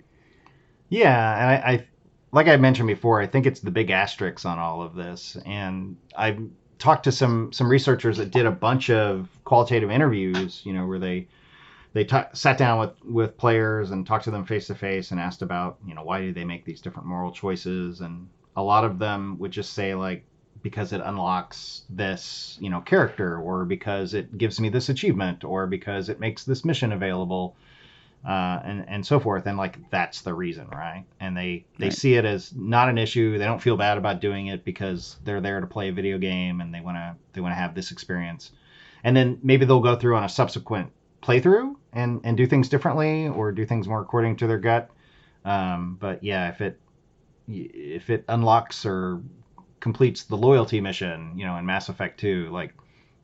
S4: Yeah, and I like I mentioned before, I think it's the big asterisk on all of this. And I've talked to some researchers that did a bunch of qualitative interviews, where they sat down with players and talked to them face to face and asked about, why do they make these different moral choices? And a lot of them would just say, like, because it unlocks this, character, or because it gives me this achievement, or because it makes this mission available, and so forth. And like, that's the reason, right? And they see it as not an issue. They don't feel bad about doing it because they're there to play a video game and they want to have this experience. And then maybe they'll go through on a subsequent playthrough and do things differently, or do things more according to their gut. But yeah, if it unlocks or completes the loyalty mission, in Mass Effect 2, like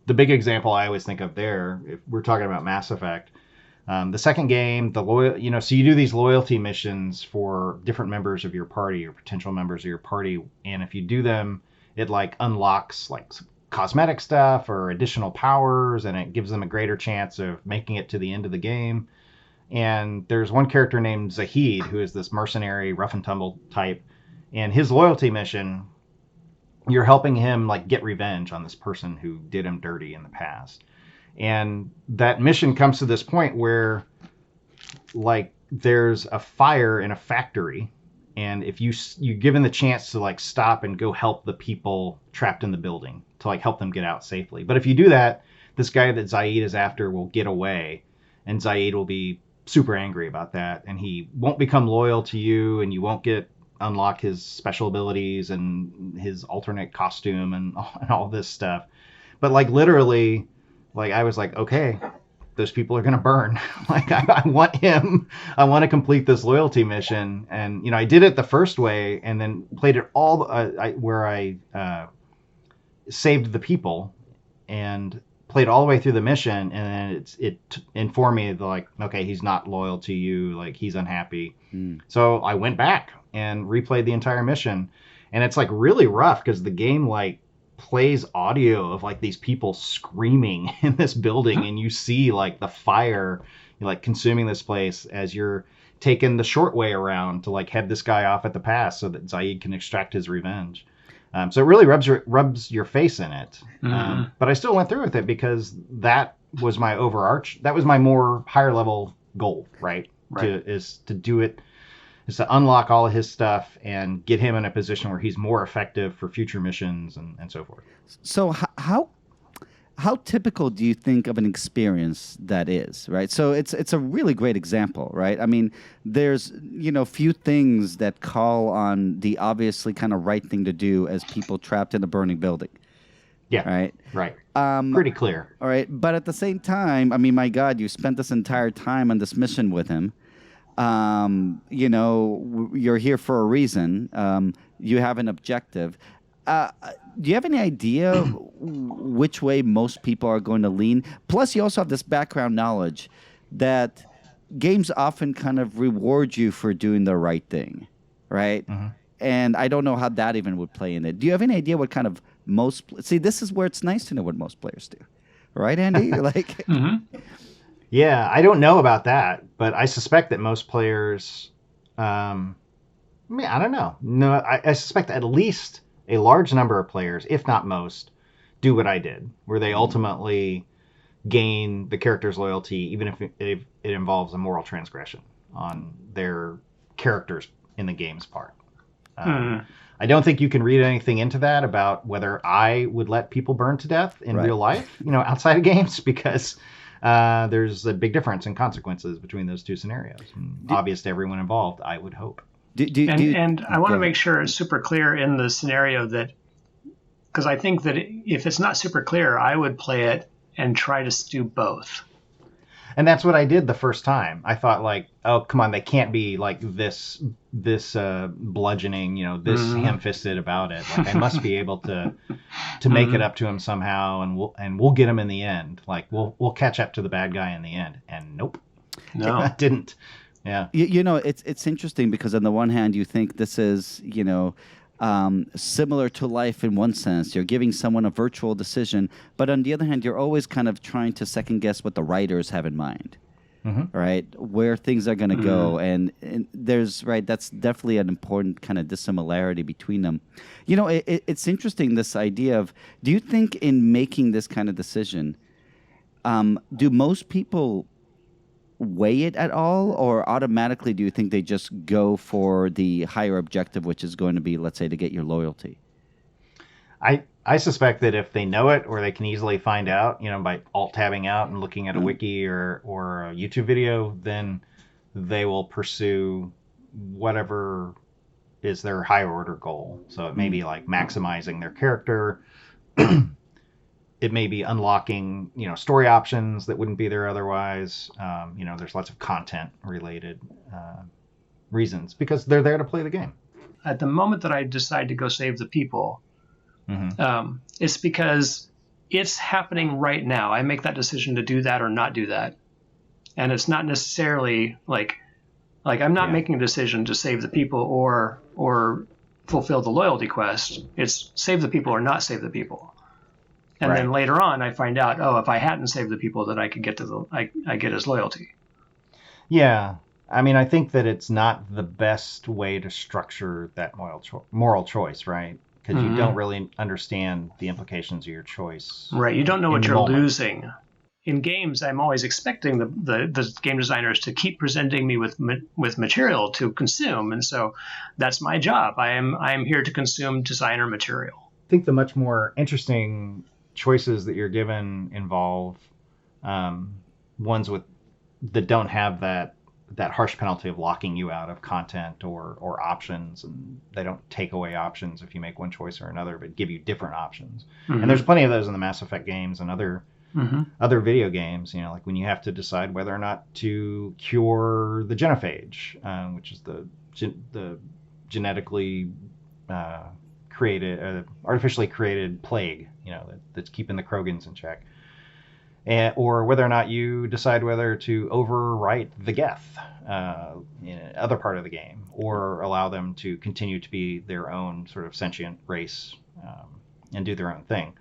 S4: the big example I always think of there, if we're talking about Mass Effect, the second game, so you do these loyalty missions for different members of your party or potential members of your party. And if you do them, it like unlocks like cosmetic stuff or additional powers, and it gives them a greater chance of making it to the end of the game. And there's one character named Zahid, who is this mercenary, rough and tumble type. And his loyalty mission, you're helping him like get revenge on this person who did him dirty in the past. And that mission comes to this point where like there's a fire in a factory, and if you're given the chance to like stop and go help the people trapped in the building to like help them get out safely. But if you do that, this guy that Zaid is after will get away, and Zaid will be super angry about that, and he won't become loyal to you, and you won't unlock his special abilities and his alternate costume and all this stuff. But like literally, like I was like, okay, those people are gonna burn. Like I want to complete this loyalty mission, and I did it the first way, and then played it all where I saved the people and played all the way through the mission, and then it informed me that, like, okay, he's not loyal to you, like he's unhappy. So I went back and replayed the entire mission, and it's like really rough because the game like plays audio of like these people screaming in this building, and you see like the fire like consuming this place as you're taking the short way around to like head this guy off at the pass so that Zaid can extract his revenge. So it really rubs your face in it. But I still went through with it because that was my more higher level goal, right? To do it, is to unlock all of his stuff and get him in a position where he's more effective for future missions and so forth.
S3: So how typical do you think of an experience that is, right? So it's a really great example, right? I mean, there's, few things that call on the obviously kind of right thing to do as people trapped in a burning building.
S4: Yeah. Right. Pretty clear.
S3: All right. But at the same time, I mean, my God, you spent this entire time on this mission with him. You're here for a reason. You have an objective. Do you have any idea which way most people are going to lean? Plus, you also have this background knowledge that games often kind of reward you for doing the right thing, right? Mm-hmm. And I don't know how that even would play in it. Do you have any idea what kind of see, this is where it's nice to know what most players do, right, Andy? You're like,
S4: Yeah, I don't know about that, but I suspect that most players, I don't know. No, I suspect at least a large number of players, if not most, do what I did, where they ultimately gain the character's loyalty, even if it involves a moral transgression on their characters in the game's part. I don't think you can read anything into that about whether I would let people burn to death in real life, outside of games, because there's a big difference in consequences between those two scenarios. Obvious to everyone involved, I would hope.
S5: And I want to make sure it's super clear in the scenario that, because I think that if it's not super clear, I would play it and try to do both.
S4: And that's what I did the first time. I thought like, oh, come on, they can't be like this bludgeoning, this ham-fisted about it. Like I must be able to make it up to him somehow, and we'll get him in the end. Like we'll catch up to the bad guy in the end. And nope,
S5: no,
S4: I didn't. Yeah,
S3: it's interesting because on the one hand you think this is similar to life in one sense. You're giving someone a virtual decision, but on the other hand, you're always kind of trying to second guess what the writers have in mind, right? Where things are going to go, and there's that's definitely an important kind of dissimilarity between them. It's interesting, this idea of, do you think in making this kind of decision, do most people weigh it at all, or automatically do you think they just go for the higher objective, which is going to be, let's say, to get your loyalty?
S4: I suspect that if they know it, or they can easily find out, by alt-tabbing out and looking at a wiki or a YouTube video, then they will pursue whatever is their higher order goal. So it may be like maximizing their character. It may be unlocking, story options that wouldn't be there otherwise. There's lots of content-related reasons because they're there to play the game.
S5: At the moment that I decide to go save the people, it's because it's happening right now. I make that decision to do that or not do that, and it's not necessarily like I'm not making a decision to save the people or fulfill the loyalty quest. It's save the people or not save the people. And then later on, I find out, if I hadn't saved the people, that I could get to I get his loyalty.
S4: Yeah, I mean, I think that it's not the best way to structure that moral choice, right? Because you don't really understand the implications of your choice. Right,
S5: you don't know what you're losing. In games, I'm always expecting the game designers to keep presenting me with material to consume, and so that's my job. I am here to consume designer material.
S4: I think the much more interesting choices that you're given involve ones with that don't have that harsh penalty of locking you out of content or options, and they don't take away options if you make one choice or another, but give you different options. And there's plenty of those in the Mass Effect games and other video games, like when you have to decide whether or not to cure the genophage, which is the genetically created, artificially created plague, that's keeping the Krogans in check. Or whether or not you decide whether to overwrite the Geth in other part of the game, or allow them to continue to be their own sort of sentient race and do their own thing.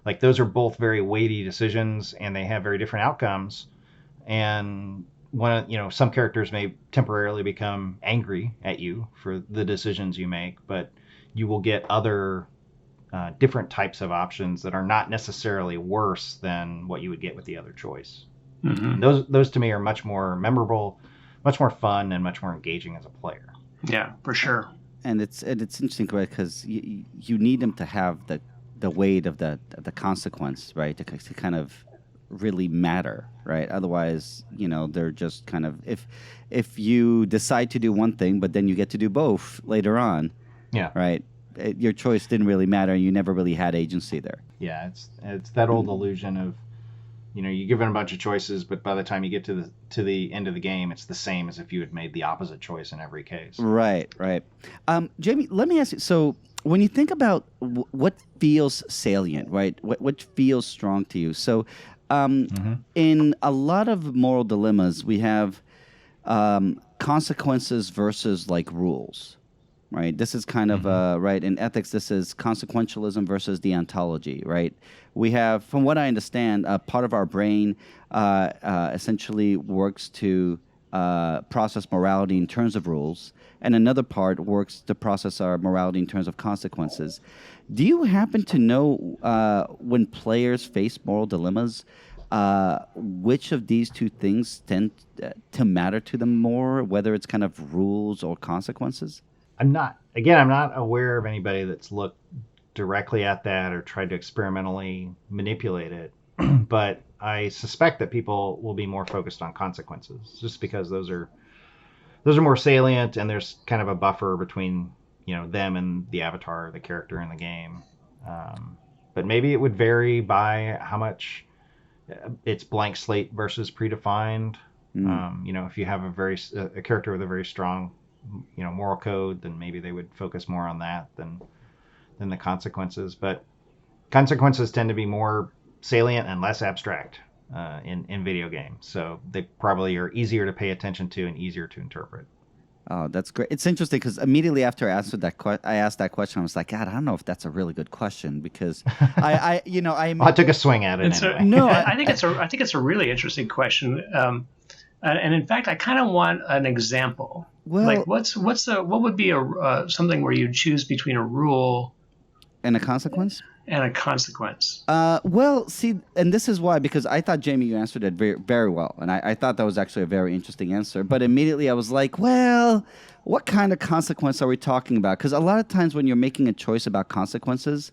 S4: Like, those are both very weighty decisions, and they have very different outcomes. And some characters may temporarily become angry at you for the decisions you make, but you will get other different types of options that are not necessarily worse than what you would get with the other choice. Those to me are much more memorable, much more fun, and much more engaging as a player.
S5: Yeah, for sure.
S3: And it's interesting, right? Because you need them to have the weight of the consequence, right? To kind of really matter, right? Otherwise, they're just kind of, if you decide to do one thing, but then you get to do both later on, right? Your choice didn't really matter, and you never really had agency there.
S4: Yeah, it's that old illusion of, you're given a bunch of choices, but by the time you get to the end of the game, it's the same as if you had made the opposite choice in every case.
S3: Right. Jamie, let me ask you. So, when you think about what feels salient, right? What feels strong to you? So, in a lot of moral dilemmas, we have consequences versus like rules. Right. This is kind of right in ethics. This is consequentialism versus deontology. Right. We have, from what I understand, part of our brain essentially works to process morality in terms of rules, and another part works to process our morality in terms of consequences. Do you happen to know when players face moral dilemmas, which of these two things tend to matter to them more, whether it's kind of rules or consequences?
S4: I'm not aware of anybody that's looked directly at that or tried to experimentally manipulate it, but I suspect that people will be more focused on consequences, just because those are more salient, and there's kind of a buffer between them and the avatar, the character in the game. But maybe it would vary by how much it's blank slate versus predefined. If you have a character with a very strong moral code, then maybe they would focus more on that than the consequences. But consequences tend to be more salient and less abstract in video games, so they probably are easier to pay attention to and easier to interpret.
S3: Oh, that's great. It's interesting because immediately after I answered I asked that question, I was like, God, I don't know if that's a really good question, because I
S4: took a swing at it anyway.
S5: No, I think it's a really interesting question. And in fact, I kind of want an example.
S3: Well,
S5: like, what would be something where you choose between a rule
S3: and a consequence?
S5: And a consequence.
S3: Well, see, and this is why, because I thought, Jamie, you answered it very, very well, and I thought that was actually a very interesting answer. But immediately I was like, well, what kind of consequence are we talking about? Because a lot of times when you're making a choice about consequences,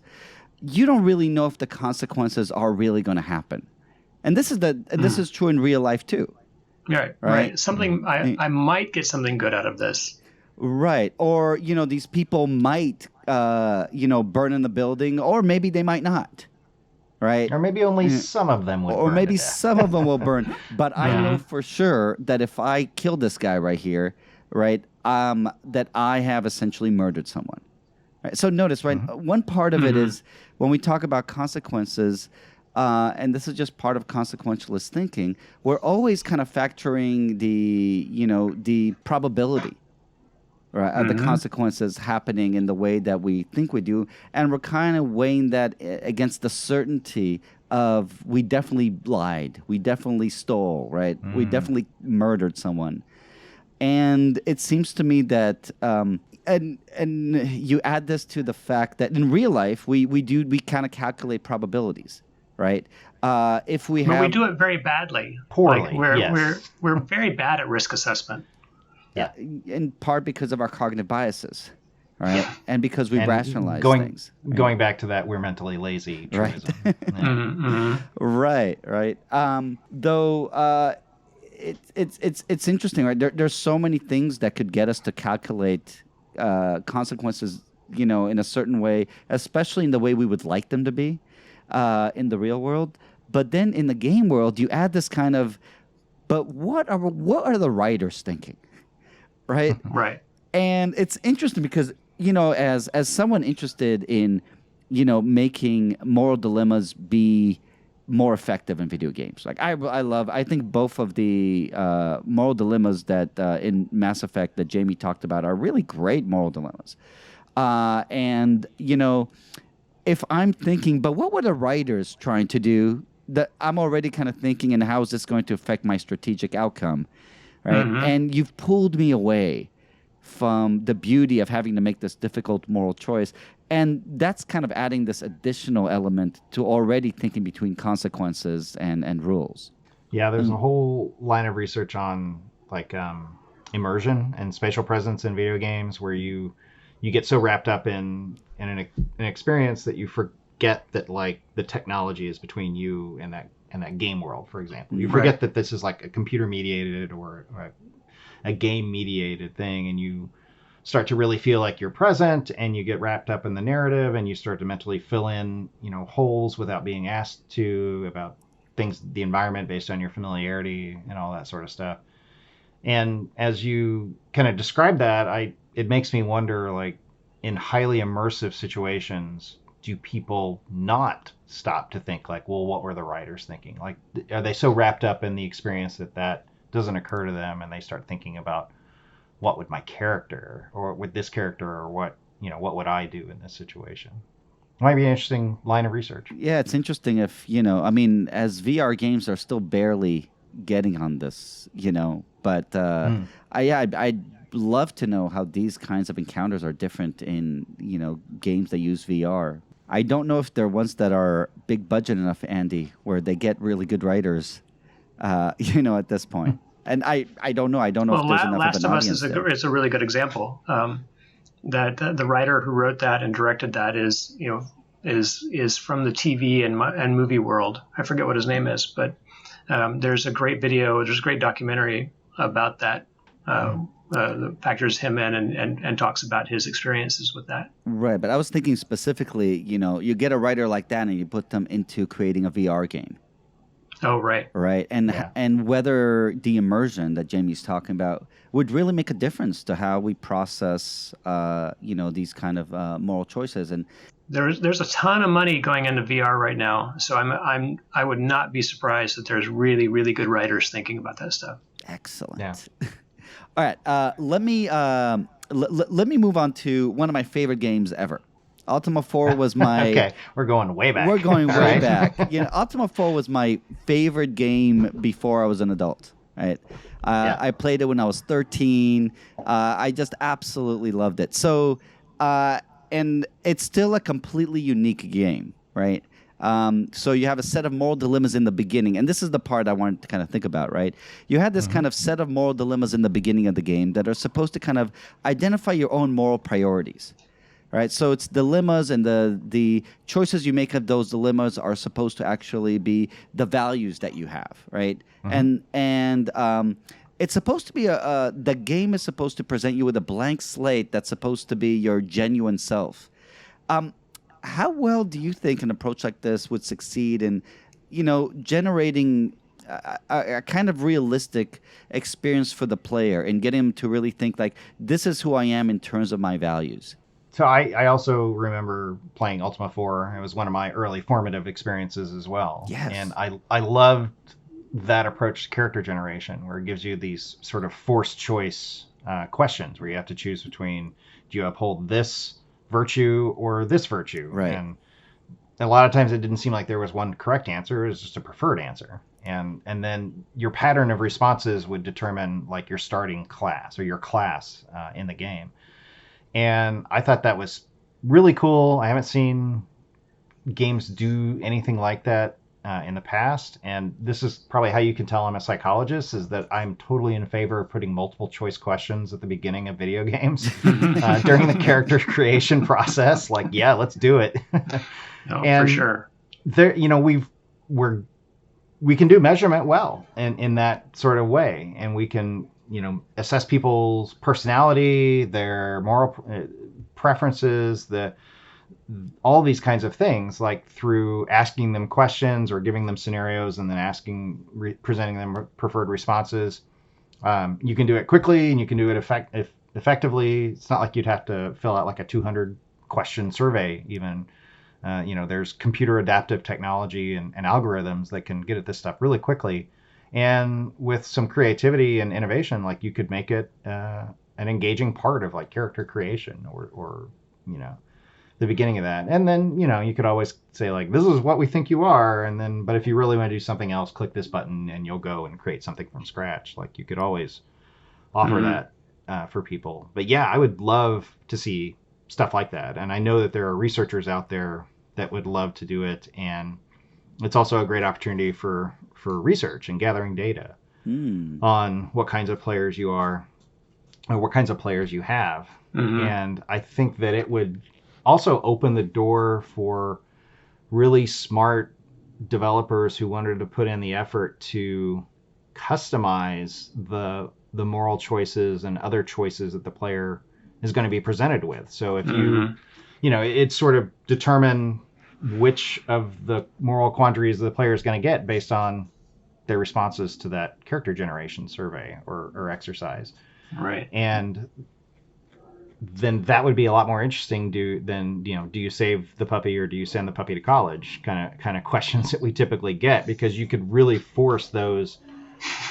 S3: you don't really know if the consequences are really going to happen. And this is true in real life too.
S5: Right. Something I might get something good out of this.
S3: Right. Or, these people might, burn in the building, or maybe they might not. Right.
S4: Or maybe only some of them would burn.
S3: Or maybe some of them will burn. But I know for sure that if I kill this guy right here, right, that I have essentially murdered someone. Right? So notice, right, one part of it is when we talk about consequences, and this is just part of consequentialist thinking, we're always kind of factoring the probability, right, of the consequences happening in the way that we think we do, and we're kind of weighing that against the certainty of we definitely lied, we definitely stole, right, we definitely murdered someone. And it seems to me that and you add this to the fact that in real life we kind of calculate probabilities. Right. But we
S5: do it very badly.
S4: Poorly.
S5: We're very bad at risk assessment.
S3: Yeah. In part because of our cognitive biases, right? Yeah. And because we rationalize things.
S4: Right? Going back to that, we're mentally lazy.
S3: Right. Right. Though it's interesting, right? There's so many things that could get us to calculate consequences, in a certain way, especially in the way we would like them to be in the real world. But then in the game world, you add this kind of, but what are the writers thinking, right?
S5: Right.
S3: And it's interesting because as someone interested in making moral dilemmas be more effective in video games. Like I think both of the moral dilemmas that in Mass Effect that Jamie talked about are really great moral dilemmas. And if I'm thinking, but what were the writers trying to do? That I'm already kind of thinking, and how is this going to affect my strategic outcome, right?
S5: Mm-hmm.
S3: And you've pulled me away from the beauty of having to make this difficult moral choice. And that's kind of adding this additional element to already thinking between consequences and rules.
S4: Yeah, there's a whole line of research on like immersion and spatial presence in video games where you get so wrapped up in an experience that you forget that like the technology is between you and that game world, for example. You forget that this is like a computer mediated or a game mediated thing, and you start to really feel like you're present, and you get wrapped up in the narrative, and you start to mentally fill in, holes without being asked to, about things, the environment based on your familiarity and all that sort of stuff. And as you kind of describe that, it makes me wonder, like, in highly immersive situations, do people not stop to think like, well, what were the writers thinking? Like, are they so wrapped up in the experience that doesn't occur to them, and they start thinking about what would my character, or with this character, or what would I do in this situation? It might be an interesting line of research.
S3: Yeah, it's interesting if, as VR games are still barely getting on this, but I'd love to know how these kinds of encounters are different in, games that use VR. I don't know if they're ones that are big budget enough, Andy, where they get really good writers, at this point. And I don't know. I don't know if there's enough
S5: Last
S3: of an
S5: of Us
S3: audience
S5: is a really good example. That the writer who wrote that and directed that is from the TV and movie world. I forget what his name is, but there's a great documentary about that. That factors him in and talks about his experiences with that.
S3: Right, but I was thinking specifically, you get a writer like that and you put them into creating a VR game.
S5: Oh, right.
S3: Right, and whether the immersion that Jamie's talking about would really make a difference to how we process, these kind of moral choices. And
S5: there's a ton of money going into VR right now, so I would not be surprised that there's really, really good writers thinking about that stuff.
S3: Excellent.
S4: Yeah.
S3: All right, let me move on to one of my favorite games ever. Ultima 4 was my...
S4: Okay, we're going way back.
S3: We're going way back. Ultima 4 was my favorite game before I was an adult. Right? I played it when I was 13. I just absolutely loved it. So, and it's still a completely unique game, right? So you have a set of moral dilemmas in the beginning, and this is the part I wanted to kind of think about, right? You had this kind of set of moral dilemmas in the beginning of the game that are supposed to kind of identify your own moral priorities. Right, so it's dilemmas, and the choices you make of those dilemmas are supposed to actually be the values that you have, right? And it's supposed to be the game is supposed to present you with a blank slate that's supposed to be your genuine self. How well do you think an approach like this would succeed in, generating a kind of realistic experience for the player and getting them to really think like, this is who I am in terms of my values?
S4: So I also remember playing Ultima 4. It was one of my early formative experiences as well.
S3: Yes.
S4: And I loved that approach to character generation, where it gives you these sort of forced choice questions where you have to choose between, do you uphold this virtue or this virtue?
S3: Right.
S4: And a lot of times it didn't seem like there was one correct answer. It was just a preferred answer. And then your pattern of responses would determine like your starting class or your class in the game. And I thought that was really cool. I haven't seen games do anything like that in the past. And this is probably how you can tell I'm a psychologist, is that I'm totally in favor of putting multiple choice questions at the beginning of video games during the character creation process. Like, yeah, let's do it.
S5: No, for sure.
S4: There, we can do measurement well in that sort of way, and we can, assess people's personality, their moral preferences, all these kinds of things, like through asking them questions or giving them scenarios and then presenting them preferred responses. You can do it quickly and you can do it effectively. It's not like you'd have to fill out like a 200 question survey even. There's computer adaptive technology and algorithms that can get at this stuff really quickly. And with some creativity and innovation, like you could make it an engaging part of like character creation or the beginning of that. And then, you could always say like, this is what we think you are. But if you really want to do something else, click this button and you'll go and create something from scratch. Like you could always offer that for people. But yeah, I would love to see stuff like that. And I know that there are researchers out there that would love to do it. And it's also a great opportunity for research and gathering data on what kinds of players you are or what kinds of players you have. And I think that it would also open the door for really smart developers who wanted to put in the effort to customize the moral choices and other choices that the player is going to be presented with. So if it's sort of determine which of the moral quandaries the player is going to get based on their responses to that character generation survey or exercise.
S5: Right.
S4: And then that would be a lot more interesting than do you save the puppy or do you send the puppy to college kind of questions that we typically get, because you could really force those,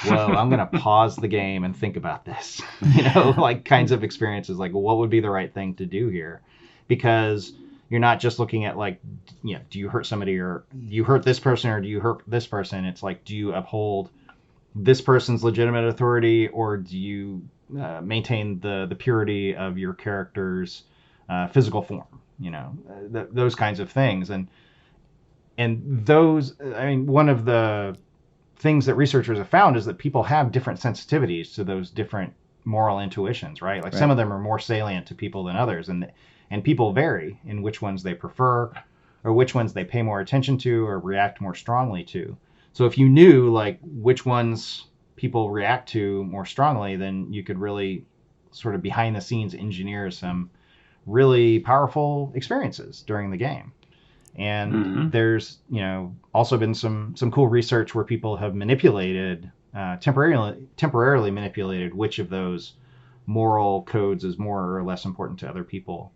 S4: well, I'm going to pause the game and think about this, like kinds of experiences, like what would be the right thing to do here? Because you're not just looking at like, do you hurt somebody or you hurt this person or do you hurt this person? It's like, do you uphold this person's legitimate authority or do you maintain the purity of your character's physical form, those kinds of things. And those, one of the things that researchers have found is that people have different sensitivities to those different moral intuitions, right? Like some of them are more salient to people than others. And people vary in which ones they prefer or which ones they pay more attention to or react more strongly to. So if you knew like which ones people react to more strongly, then you could really sort of behind the scenes engineer some really powerful experiences during the game. And there's, also been some cool research where people have manipulated, temporarily manipulated which of those moral codes is more or less important to other people.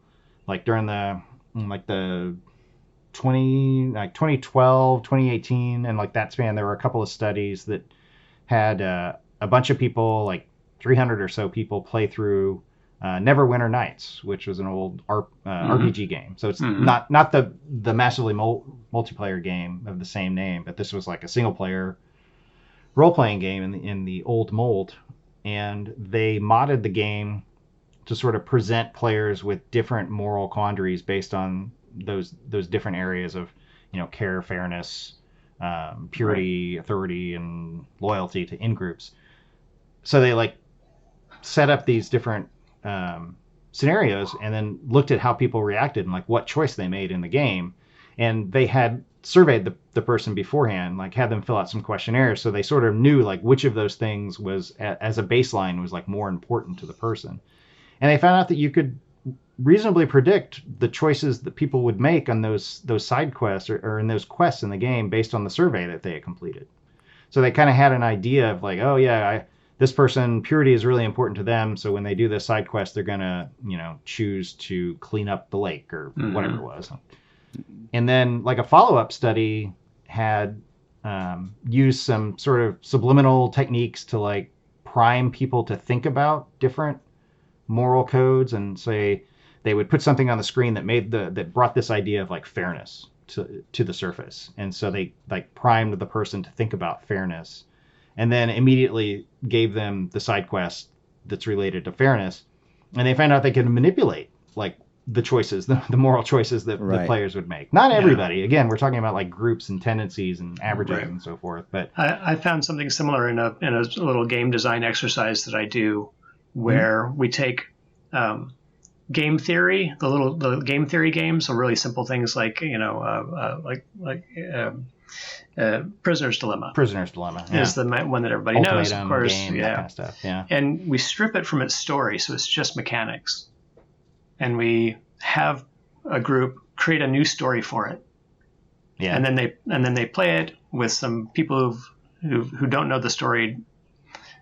S4: Like during the 2012, 2018, and like that span, there were a couple of studies that had a bunch of people, like 300 or so people, play through Neverwinter Nights, which was an old RPG game. So it's not the massively multiplayer game of the same name, but this was like a single player role-playing game in the old mold. And they modded the game to sort of present players with different moral quandaries based on those different areas of, care, fairness, purity, authority, and loyalty to in-groups. So they like set up these different scenarios and then looked at how people reacted and like what choice they made in the game. And they had surveyed the person beforehand, like had them fill out some questionnaires. So they sort of knew like which of those things was as a baseline was like more important to the person. And they found out that you could reasonably predict the choices that people would make on those side quests or in those quests in the game based on the survey that they had completed. So they kind of had an idea of like, oh yeah, this person, purity is really important to them. So when they do this side quest, they're going to, choose to clean up the lake or whatever it was. And then like a follow-up study had used some sort of subliminal techniques to like prime people to think about different moral codes, and say they would put something on the screen that brought this idea of like fairness to the surface. And so they like primed the person to think about fairness, and then immediately gave them the side quest that's related to fairness. And they found out they could manipulate like the choices, the moral choices that the players would make. Not everybody. Again, we're talking about like groups and tendencies and averages and so forth. But
S5: I found something similar in a little game design exercise that I do, where we take game theory, the game theory games, so really simple things like Prisoner's Dilemma.
S4: Prisoner's Dilemma
S5: Is the one that everybody knows, of course.
S4: Game, that kind of stuff. Yeah.
S5: And we strip it from its story, so it's just mechanics, and we have a group create a new story for it.
S4: Yeah.
S5: And then they play it with some people who don't know the story,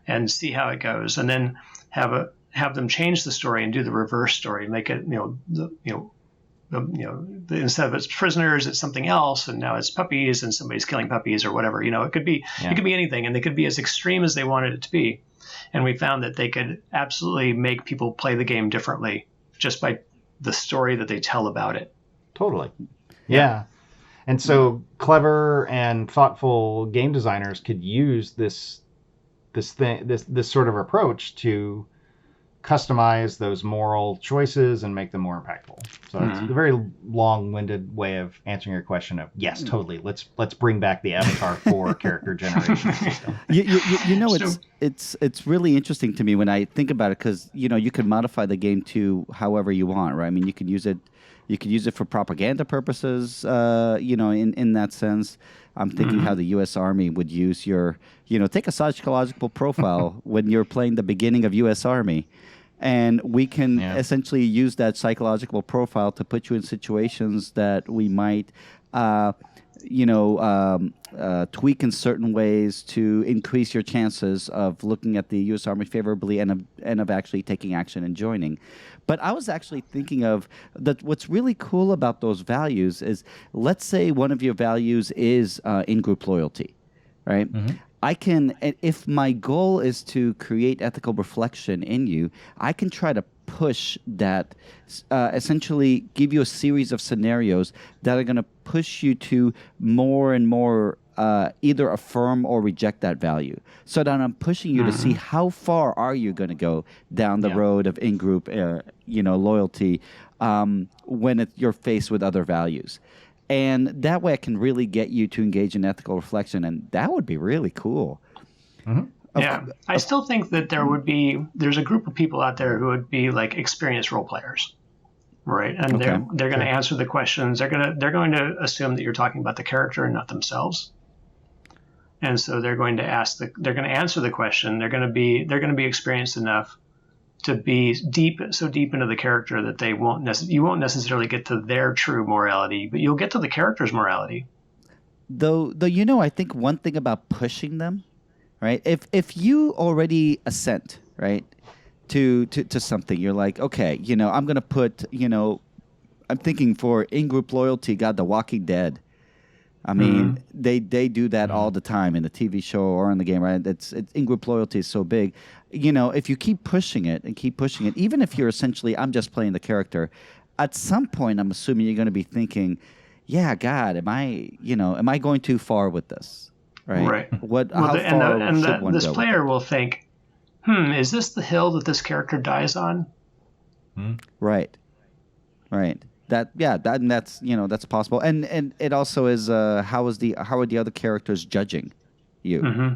S5: and see how it goes, and then have them change the story and do the reverse story, make it instead of it's prisoners, it's something else, and now it's puppies, and somebody's killing puppies or whatever. It could be anything, and they could be as extreme as they wanted it to be. And we found that they could absolutely make people play the game differently just by the story that they tell about it.
S4: Totally. Yeah. And so clever and thoughtful game designers could use this sort of approach to customize those moral choices and make them more impactful. So it's a very long-winded way of answering your question of, yes, totally. Let's bring back the Avatar 4 character generation system.
S3: It's really interesting to me when I think about it, because you can modify the game to however you want, right? I mean, you could use it for propaganda purposes, in that sense. I'm thinking how the U.S. Army would use take a psychological profile when you're playing the beginning of U.S. Army. And we can essentially use that psychological profile to put you in situations that we might, tweak in certain ways to increase your chances of looking at the U.S. Army favorably and of actually taking action and joining. But I was actually thinking of that. What's really cool about those values is, let's say one of your values is in-group loyalty, right? Mm-hmm. I can, if my goal is to create ethical reflection in you, I can try to push that, essentially give you a series of scenarios that are going to push you to more and more either affirm or reject that value. So that I'm pushing you to see how far are you going to go down the road of in-group, loyalty when you're faced with other values. And that way I can really get you to engage in ethical reflection, and that would be really cool.
S4: Mm-hmm.
S5: I still think that there's a group of people out there who would be like experienced role players, right? And they're going to answer the questions. They're going to assume that you're talking about the character and not themselves. And so they're going to answer the question. They're going to be experienced enough to be so deep into the character that you won't necessarily get to their true morality, but you'll get to the character's morality.
S3: Though I think one thing about pushing them, right? If you already assent, right, to something, you're like, okay, I'm going to put, I'm thinking for in-group loyalty, God, The Walking Dead. I mean, they do that all the time in the TV show or in the game, right? It's in-group loyalty is so big. If you keep pushing it, even if you're essentially, I'm just playing the character, at some point, I'm assuming you're going to be thinking, yeah, God, am I going too far with this? Right.
S5: This player will think, is this the hill that this character dies on?
S3: Right. That's possible. And it also is how are the other characters judging you?
S5: Mm-hmm.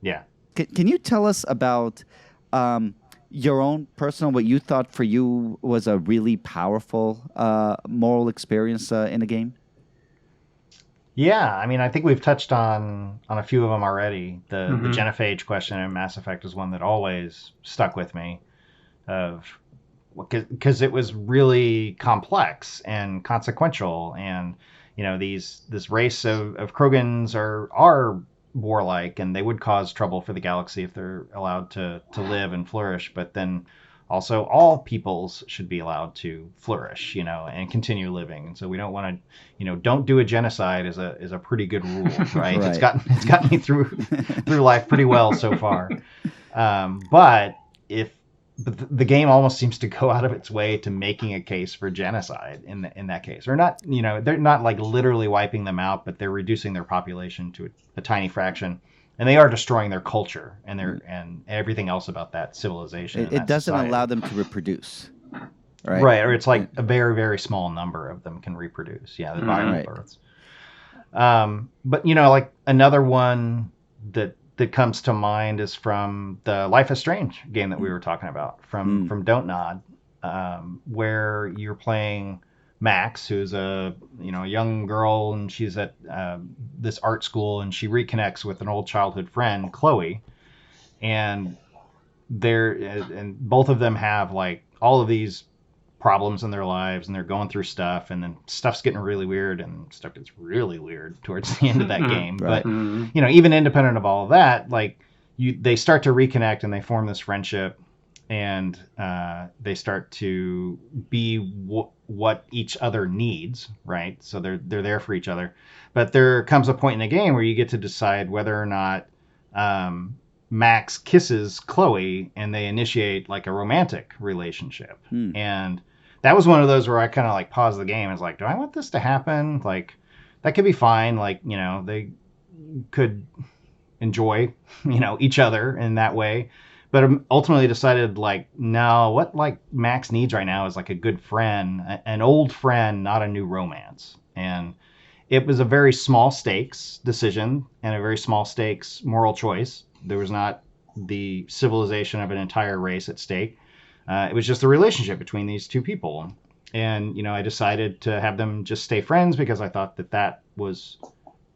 S4: Yeah.
S3: Can you tell us about your own personal, what you thought for you was a really powerful moral experience in a game?
S4: Yeah, I mean, I think we've touched on a few of them already. The genophage question in Mass Effect is one that always stuck with me, because it was really complex and consequential, and this race of Krogans are warlike, and they would cause trouble for the galaxy if they're allowed to live and flourish. But then also all peoples should be allowed to flourish, and continue living. And so we don't want to, don't do a genocide is a pretty good rule, right?
S3: Right.
S4: It's gotten me through life pretty well so far. But the game almost seems to go out of its way to making a case for genocide in that case, or not. They're not like literally wiping them out, but they're reducing their population to a tiny fraction, and they are destroying their culture and everything else about that civilization.
S3: It doesn't allow them to reproduce, right?
S4: Right, or it's like a very, very small number of them can reproduce. Yeah, the viral births. But like another one that comes to mind is from the Life is Strange game that we were talking about from Don't Nod. where you're playing Max, who's a young girl, and she's at this art school, and she reconnects with an old childhood friend, Chloe, and both of them have like all of these problems in their lives, and they're going through stuff, and then stuff's getting really weird, and stuff gets really weird towards the end of that game.
S3: Right.
S4: But even independent of all of that, like they start to reconnect and they form this friendship, and they start to be what each other needs, right? So they're there for each other. But there comes a point in the game where you get to decide whether or not Max kisses Chloe and they initiate like a romantic relationship. And that was one of those where I kind of like paused the game. It's like, do I want this to happen? Like, that could be fine. Like, they could enjoy, each other in that way. But ultimately decided like, no, what like Max needs right now is like a good friend, an old friend, not a new romance. And it was a very small stakes decision and a very small stakes moral choice. There was not the civilization of an entire race at stake. It was just the relationship between these two people. And, I decided to have them just stay friends because I thought that was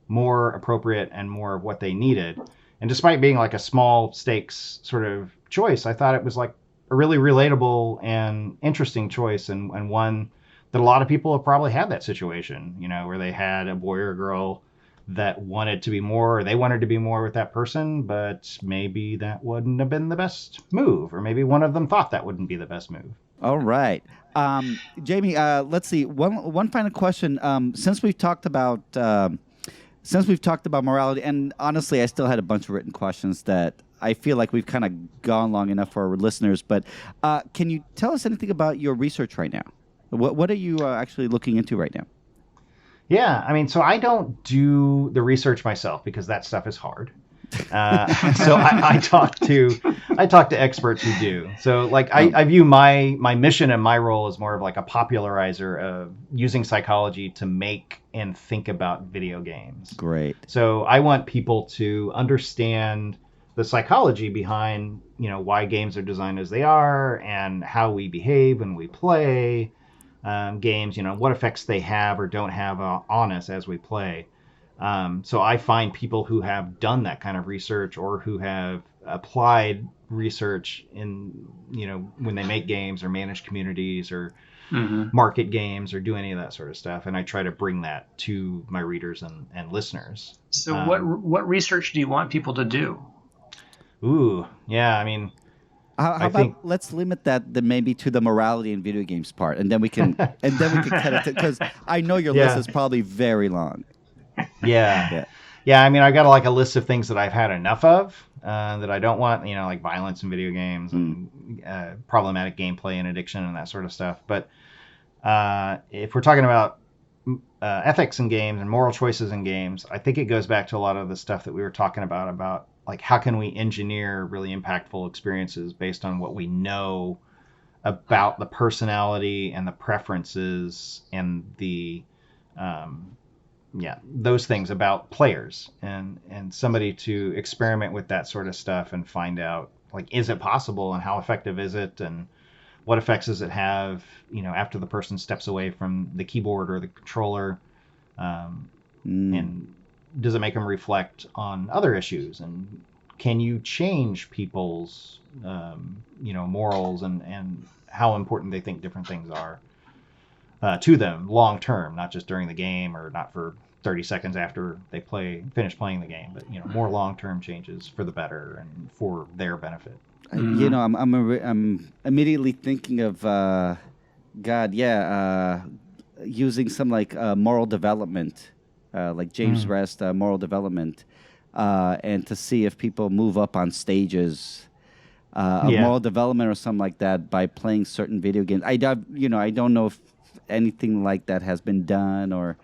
S4: more appropriate and more of what they needed. And despite being like a small stakes sort of choice, I thought it was like a really relatable and interesting choice, and one that a lot of people have probably had that situation, where they had a boy or a girl that wanted to be more, or they wanted to be more with that person, but maybe that wouldn't have been the best move, or maybe one of them thought that wouldn't be the best move.
S3: All right. Jamie, let's see. One final question. Since we've talked about morality, and honestly, I still had a bunch of written questions that I feel like we've kind of gone long enough for our listeners. But can you tell us anything about your research right now? What are you actually looking into right now?
S4: Yeah, I mean, so I don't do the research myself because that stuff is hard. So I talk to experts who do. So like I view my mission and my role as more of like a popularizer of using psychology to make and think about video games.
S3: Great.
S4: So I want people to understand the psychology behind, why games are designed as they are and how we behave when we play games, what effects they have or don't have on us as we play. So I find people who have done that kind of research or who have applied research in, when they make games or manage communities or market games or do any of that sort of stuff. And I try to bring that to my readers and listeners.
S5: So what research do you want people to do?
S4: Ooh, yeah. I mean,
S3: how about let's limit that maybe to the morality in video games part, and then we can cut it because I know your list is probably very long.
S4: Yeah. I mean, I got like a list of things that I've had enough of that I don't want, like violence in video games and problematic gameplay and addiction and that sort of stuff. But if we're talking about ethics in games and moral choices in games, I think it goes back to a lot of the stuff that we were talking about like how can we engineer really impactful experiences based on what we know about the personality and the preferences and the those things about players, and somebody to experiment with that sort of stuff and find out like, is it possible and how effective is it and what effects does it have, after the person steps away from the keyboard or the controller, and does it make them reflect on other issues, and can you change people's morals and how important they think different things are to them long term, not just during the game or not for 30 seconds after they finish playing the game, but more long term changes for the better and for their benefit.
S3: I'm immediately thinking of using some like moral development, like James Rest moral development, and to see if people move up on stages. Moral development or something like that by playing certain video games. I don't know if anything like that has been done or.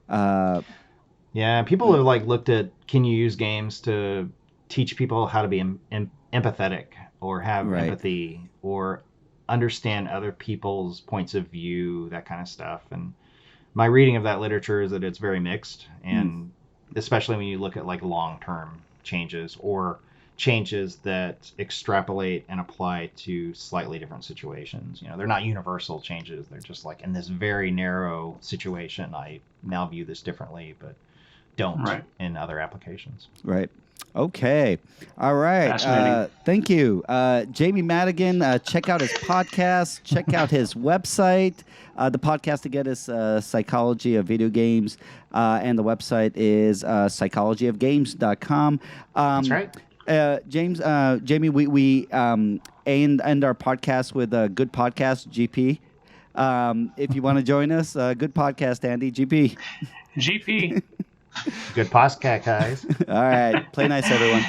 S4: People have like looked at, can you use games to teach people how to be empathetic or have empathy or understand other people's points of view, that kind of stuff. And my reading of that literature is that it's very mixed, and especially when you look at like long-term changes or changes that extrapolate and apply to slightly different situations. They're not universal changes. They're just like, in this very narrow situation, I now view this differently, but don't in other applications.
S3: Right. Okay. All right. Thank you. Jamie Madigan, check out his podcast. Check out his website. The podcast again is Psychology of Video Games, and the website is psychologyofgames.com.
S4: That's right.
S3: Jamie, we end our podcast with a good podcast, GP. If you want to join us, good podcast, Andy. GP.
S5: GP.
S4: Good podcast, guys.
S3: All right. Play nice, everyone.